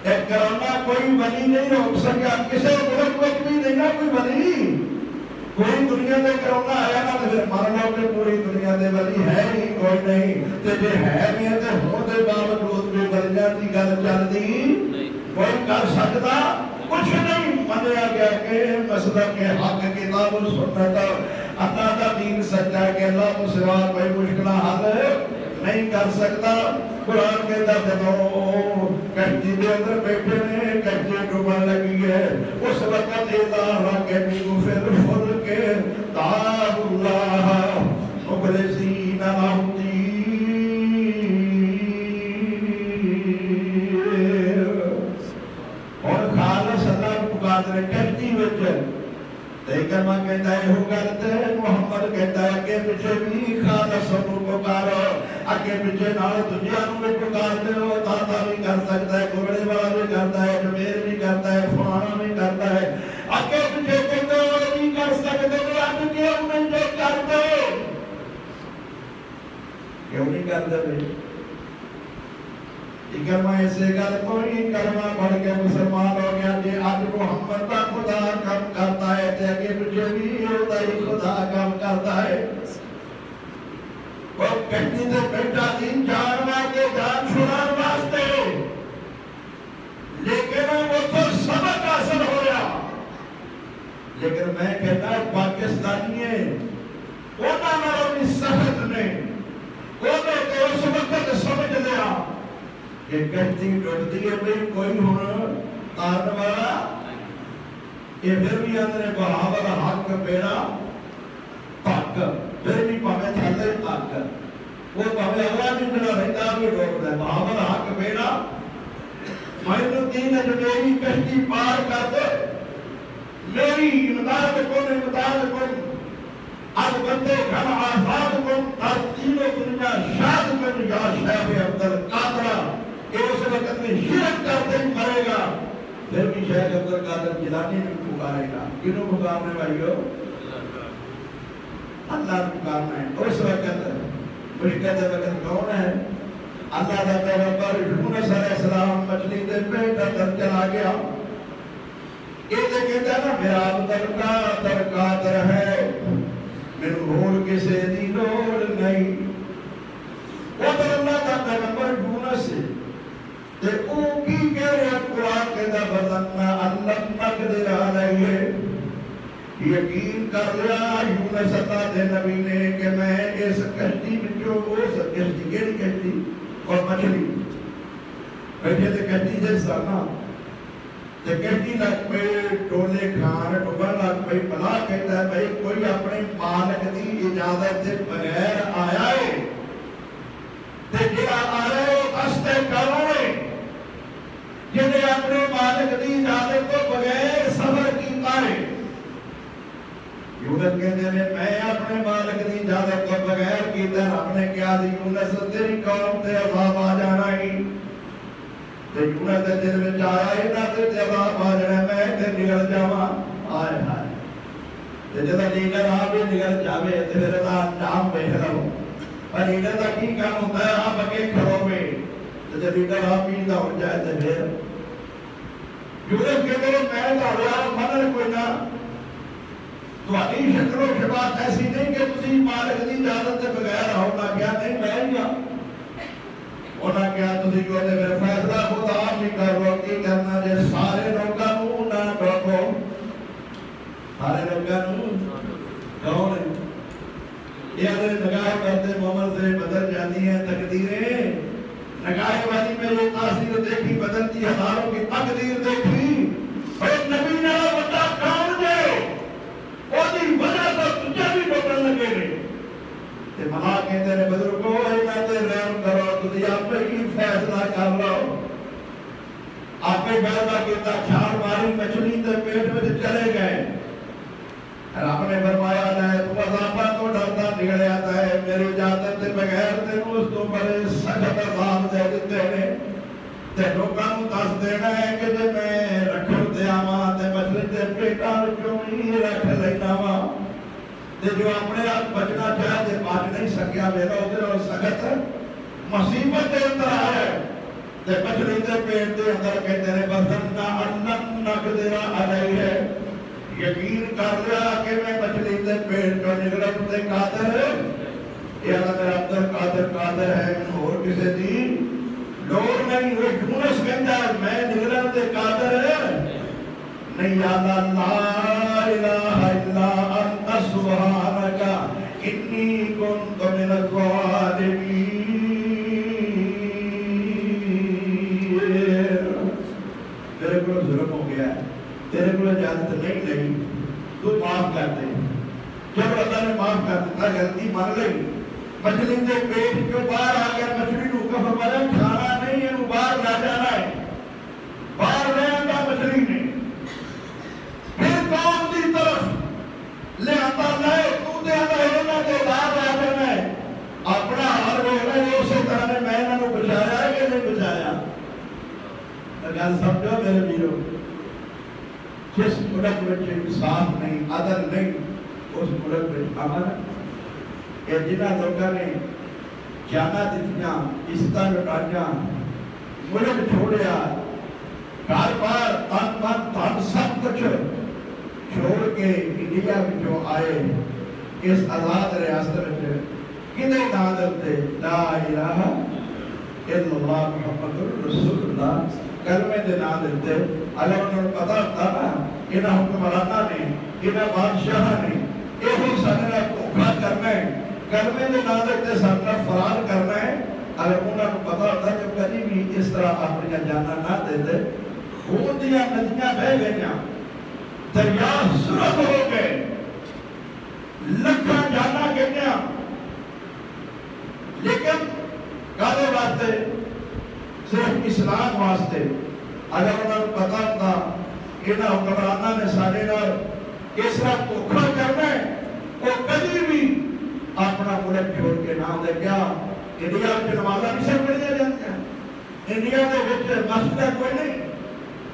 ایک کرونا کوئی بلی نہیں روک سکیا کسی ملک وچ بھی نہیں نا کوئی بلی کوئی دنیا دے کرونا آیا نا تو پھر مان لو کہ پوری دنیا دے بلی ہے ہی کوئی نہیں تے جے ہے بھی تے ہون دے باوجود بھی بلیاں دی گل چلدی کوئی کر سکتا کچھ نہیں منیا گیا کہ مسئلہ کے حق کتاب و سنت اللہ کا دین سچا ہے کہ اللہ کو سوا کوئی مشکل حل نہیں کر سکتا قرآن کے درد دو کشتی دے اندر بیٹھے نے کشتی ڈوبن لگی ہے اس وقت اذا رکبوا فی الفلک دعوا اللہ مخلصین لہ الدین اور خالص اللہ کو پکار کشتی وچ لیکن میں کہتا ہے ہو کرتے ہیں محمد کہتا ہے کہ پیچھے بھی خالص کو پکارو آگے پیچھے نال دنیانوں میں پکارتے ہو داتا بھی کر سکتا ہے گھوڑے والا بھی کرتا ہے جمیر بھی کرتا ہے فلانا بھی کرتا ہے آگے پیچھے کہتے ہو نہیں کر سکتے تو آج کیوں نہیں جو کرتے کیوں نہیں کرتے بھی کلمہ ایسے گل کوئی کلمہ پڑھ کے مسلمان ہو گیا جی آج محمد کا خدا کم کرتا ہے تے اگے پیچھے بھی ہوتا ہی خدا کم کرتا ہے وہ کہتی تے بیٹا دین جانوا کے جان چھڑان واسطے لیکن وہ تو سبق حاصل ہو رہا لیکن میں کہتا ہے پاکستانی ہے اونا ناروی سخت نے اونے تو اس وقت سمجھ لیا کہ کشتی ڈوٹتی ہے بھئی کوئی ہونا تارن والا یہ پھر بھی اندر بہاور حق پیڑا تک پھر بھی پہمیں تھلے تک وہ پہمیں اللہ بھی جڑا رہتا بھی ڈوٹ دے بہاور حق پیڑا مہینو تین جو میری کشتی پار کر دے میری امداد کن آج بندے گھن آزاد کن آج تینوں دنیا شاد کن یا شیخ عبدالقادرہ کہ اس وقت میں شرک کرتے ہی مرے گا پھر بھی شیخ عبدالقادر جیلانی بھی پکارے گا کنوں پکارنے بھائیو اللہ پکارنا ہے اس وقت مشکل وقت کون ہے اللہ دا پیغمبر یونس علیہ السلام مچھلی دے پیٹ اندر چلا گیا یہ دے کہتا ہے نا میرا عبدالقادر ہے میرے ہوڑ کسے دی لوڑ نہیں وہ تو اللہ دا پیغمبر یونس سے تے او کی کہہ رہا قرآن کہتا بَذَنَّا أَلَّمْ نَقْدِرْ عَلَيْهِ یقین کر لیا یونس اللہ دے نبی نے کہ میں اس کشتی میں جو اس کشتی کیڑی کشتی اور مچھلی بیٹھے تے کشتی جیسا سانا تے کشتی لگ پہ ٹولے کھان ٹوبر لگ پہ بلا کہتا ہے بھئی کوئی اپنے مالک دی اجازت دے بغیر آیا ہے تے جڑا آیا ہے استے کروڑے جنہیں اپنے مالک دی اجازت کو بغیر سفر کیتا ہے یونس کہتے ہیں میں اپنے مالک دی اجازت کو بغیر کیتا ہے ہم نے کیا دی یونس تیری قوم تے عذاب آ جانا ہی تے یونس دے دل میں آیا ہی نہ تے عذاب آ جانا میں تے نگل جاواں آئے ہائے تے جدا نگل آ بھی نگل جاوے تے پھر دا انجام بہتر ہو پر نگل دا کی کام ہوتا ہے آپ اگے کھڑو میں تے جب نگل آ بھی دا ہو جائے تے پھر یونس کہتے ہیں میں دا ہوا منر کوئی نہ تو آئی شکل و شبات ایسی نہیں کہ تسی مالک دی اجازت سے بغیر آؤ نہ کیا نہیں میں گیا اونا کیا تسی جو دے میرے فیصلہ خود آپ ہی کر لو کی کرنا جے سارے لوگاں نو نہ ڈوکو سارے لوگاں نو کون ہے یہ اگر نگاہ کرتے محمد سے بدل جاتی ہیں تقدیریں نگاہ والی میں یہ تاثیر دیکھی بدلتی ہزاروں کی تقدیر دیکھی اور نبی نے بتا کون دے اوہی وجہ تو تجھے بھی ڈوبن لگے گئے تے ملا کہتے ہیں بزرگوں اینا تے رحم کرو تجھے آپ ہی فیصلہ کر لو آپ آگے گلبا کیتا چھال ماری مچھلی تے پیٹ میں چلے گئے رب نے فرمایا ہے تو عذاباں تو ڈرتا نکل آتا ہے میری اجازت کے بغیر تینوں اس تو بڑے سخت عذاب دے دیتے ہیں تے لوکاں نوں دس دینا ہے کہ جے میں رکھن تے آواں تے مچھلی تے پیٹاں وچوں ہی رکھ لینا وا تے جو اپنے آپ بچنا چاہے تے بچ نہیں سکیا میرا اودے نال سخت مصیبت دے اندر آیا تے مچھلی تے پیٹ دے اندر کہتے نے بسنا انن نقدر علیہ یقین کر لیا کہ میں مچھلی تے پیٹ چوں نکلن تے قادر یا میرا عبد قادر ہے میں اور کسے دی لوڑ نہیں وہ یونس کہتا ہے میں نگران تے قادر نہیں یادا لا الہ الا انت سبحانک انی کنت من الظالمین تیرے کو ظلم ہو گیا ہے تیرے کو اجازت نہیں لگی تو معاف کر دے جب اللہ نے معاف کر دیتا غلطی مان لئی مچھلی کے پیٹ کے باہر آ گیا مچھلی کو فرمایا کھانا نہیں ہے باہر لا جانا ہے باہر لے آتا مچھلی نے پھر قوم کی طرف لے آتا لائے تو دے آتا ہونا کہ باہر آ جانا ہے اپنا حال ہونا ہے اسی طرح نے میں انہوں نے بچایا ہے کہ نہیں بچایا گل سمجھو میرے میرو جس ملک میں انصاف نہیں عدل نہیں اس ملک میں امن کہ جنہ لوگوں نے جانا دیتیاں عزتاں لٹائیاں ملک چھوڑیا گھر بار تن من دھن سب کچھ چھوڑ کے انڈیا وچوں آئے اس آزاد ریاست میں کنے نام دے لا الہ الا اللہ محمد رسول اللہ کلمے دے نام دے اللہ نے پتہ ہوتا نا انہاں حکمراناں نے انہاں بادشاہاں نے یہ سارے نال دھوکا کرنا ہے کلمے دے نام تے سارا فرار کرنا ہے اگر انہاں کو پتہ ہوتا کہ کبھی بھی اس طرح اپنی جاناں نہ دے خون دیاں ندیاں بہ گئیاں دریا سرخ ہو گئے لکھاں جانا گئیاں لیکن کالے واسطے صرف اسلام واسطے اگر انہوں نے پتا ہوتا انہاں حکمراناں نے سارے نال اس طرح دھوکا کرنا ہے وہ کبھی بھی اپنا ملک چھوڑ کے نہ دے گیا انڈیا میں نمازاں نہیں سب پڑھیا جاندیاں انڈیا دے وچ مسجد کوئی نہیں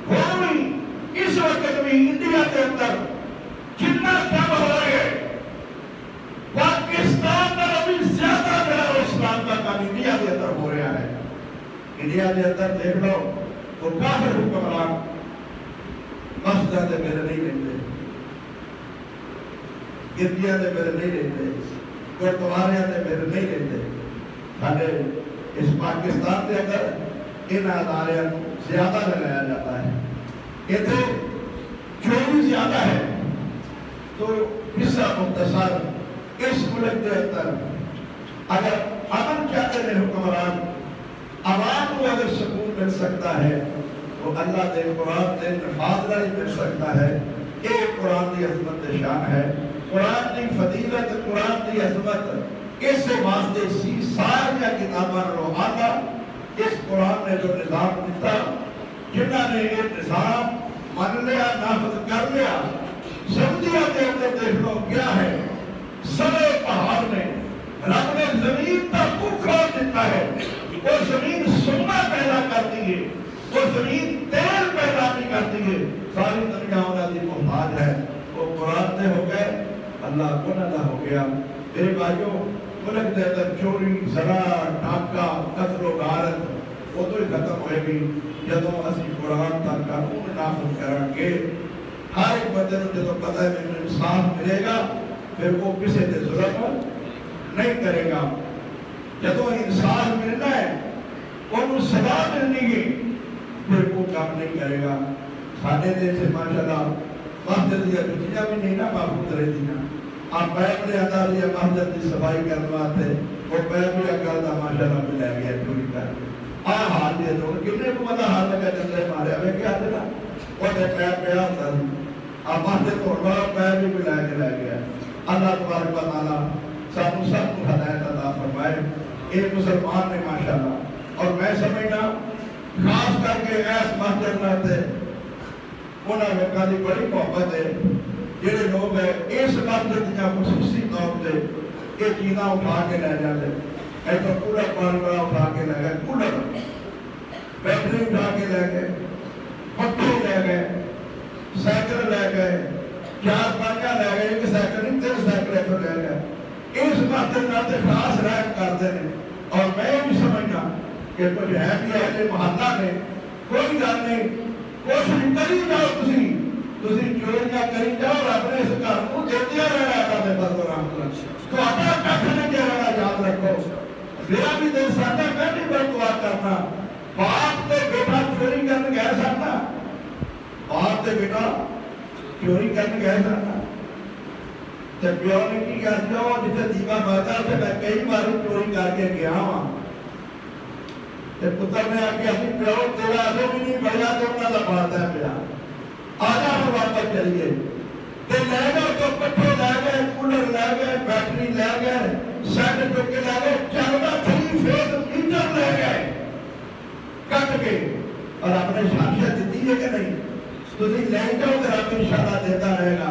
ہو بھی اس وقت بھی انڈیا کے اندر جتنا کم ہو رہے پاکستان کا ابھی زیادہ بڑا اسلام کا کام انڈیا کے اندر ہو رہا ہے انڈیا کے اندر دیکھ لو وہ کافر حکمران مسجد دے میرے نہیں رہتے گردیاں دے میرے نہیں رہتے گردواریاں دے میرے نہیں رہتے سارے اس پاکستان کے اندر ان اداریاں زیادہ لگایا جاتا ہے اتنے چوری زیادہ ہے تو حصہ مختصر اس ملک کے اندر اگر امن چاہتے ہیں حکمران عوام کو اگر سکون مل سکتا ہے تو اللہ دے قرآن دے نفاذ نہیں مل سکتا ہے ایک قرآن دی عظمت شان ہے قرآن دی فضیلت قرآن دی عظمت اس واسطے سی ساریا کتاباں روحانہ اس قرآن نے جو نظام دیتا جنہاں نے یہ نظام من لیا نافذ کر لیا سعودیہ کے اندر دیکھ لو کیا ہے سرے پہاڑ نے رب نے زمین تک کھول دیتا ہے وہ زمین سونا پیدا کرتی ہے وہ زمین تیل پیدا نہیں کرتی ہے ساری دنیا انہاں دی محتاج ہے وہ قرآن دے ہو گئے اللہ گناہ دا ہو گیا میرے بھائیوں ملک دے اندر چوری زنا ڈاکہ قتل و غارت وہ تو ہی ختم ہوئے گی جدوں اسی قرآن دا قانون نافذ کریں گے ہر ایک بندے نوں جدوں پتہ ہے مینوں انصاف ملے گا پھر وہ کسی تے ظلم نہیں کرے گا جدوں انصاف ملنا ہے انہوں سزا ملنی گی پھر وہ کام نہیں کرے گا ساڈے دے سے ماشاءاللہ مسجد دیا جتیاں بھی نہیں نا محفوظ رہتی نا آپ پیپ لے آتا دیا مسجد کی صفائی کرنے واسطے وہ پیپ لے کرتا ماشاءاللہ بھی لے گیا چوری کر حال دے دو کتنے کو مطلب حال لگا جندے مارے ہمیں کیا دینا وہ دے پیپ پہ آتا دی آپ مسجد کو بڑا پیپ بھی لے گیا اللہ تبارک و تعالیٰ سب سب کو ہدایت عطا فرمائے ایک مسلمان نے ماشاءاللہ اور میں سمجھنا خاص کر کے ایس مسجد میں انہوں لوگوں کی بڑی محبت ہے جہے لوگ ہیں اس مسجد یا خصوصی طور پہ یہ چیزاں اٹھا کے لے جاتے ایسا کولر پانی والا اٹھا کے لے گئے کولر بیٹری اٹھا کے لے گئے پٹھے لے گئے سائیکل لے گئے 4 پانچاں لے گئے ایک سائیکل نہیں 3 سائیکل ایسے لے گئے اس مسجد میں خاص رہن کرتے ہیں اور میں بھی سمجھنا کہ کچھ ہے بھی ایسے محلہ نے کوئی گل نہیں کوشش کری جاؤ تسی چوریاں کری جاؤ رب نے اس گھر کو دیتے رہنا ہے فضل رحمت تو اپنا کھ نہیں دے رہا یاد رکھو میرا بھی دل سکتا ہے میں بھی بڑی دعا کرنا باپ تے بیٹا چوری کرنے گئے سکتا باپ تے بیٹا چوری کرنے گئے سکتا تے پیو نے کی کہا جو جسے دیوا بازار سے میں کئی بار چوری کر کے گیا ہوں تے پتر نے آ کے اپنی پیو تیرا ابھی بھی نہیں بڑھیا تو انہوں نے بات ہے پیا آجا ہم واپس چلیے تے لے گئے تو پٹھے لے گئے کولر لے گئے بیٹری لے گئے سیٹ چک کے لے گئے چلنا 3 فیس میٹر لے گئے کٹ کے اور اپنے شانشہ دیتی ہے کہ نہیں تو لے جاؤ تو رب انشاءاللہ دیتا رہے گا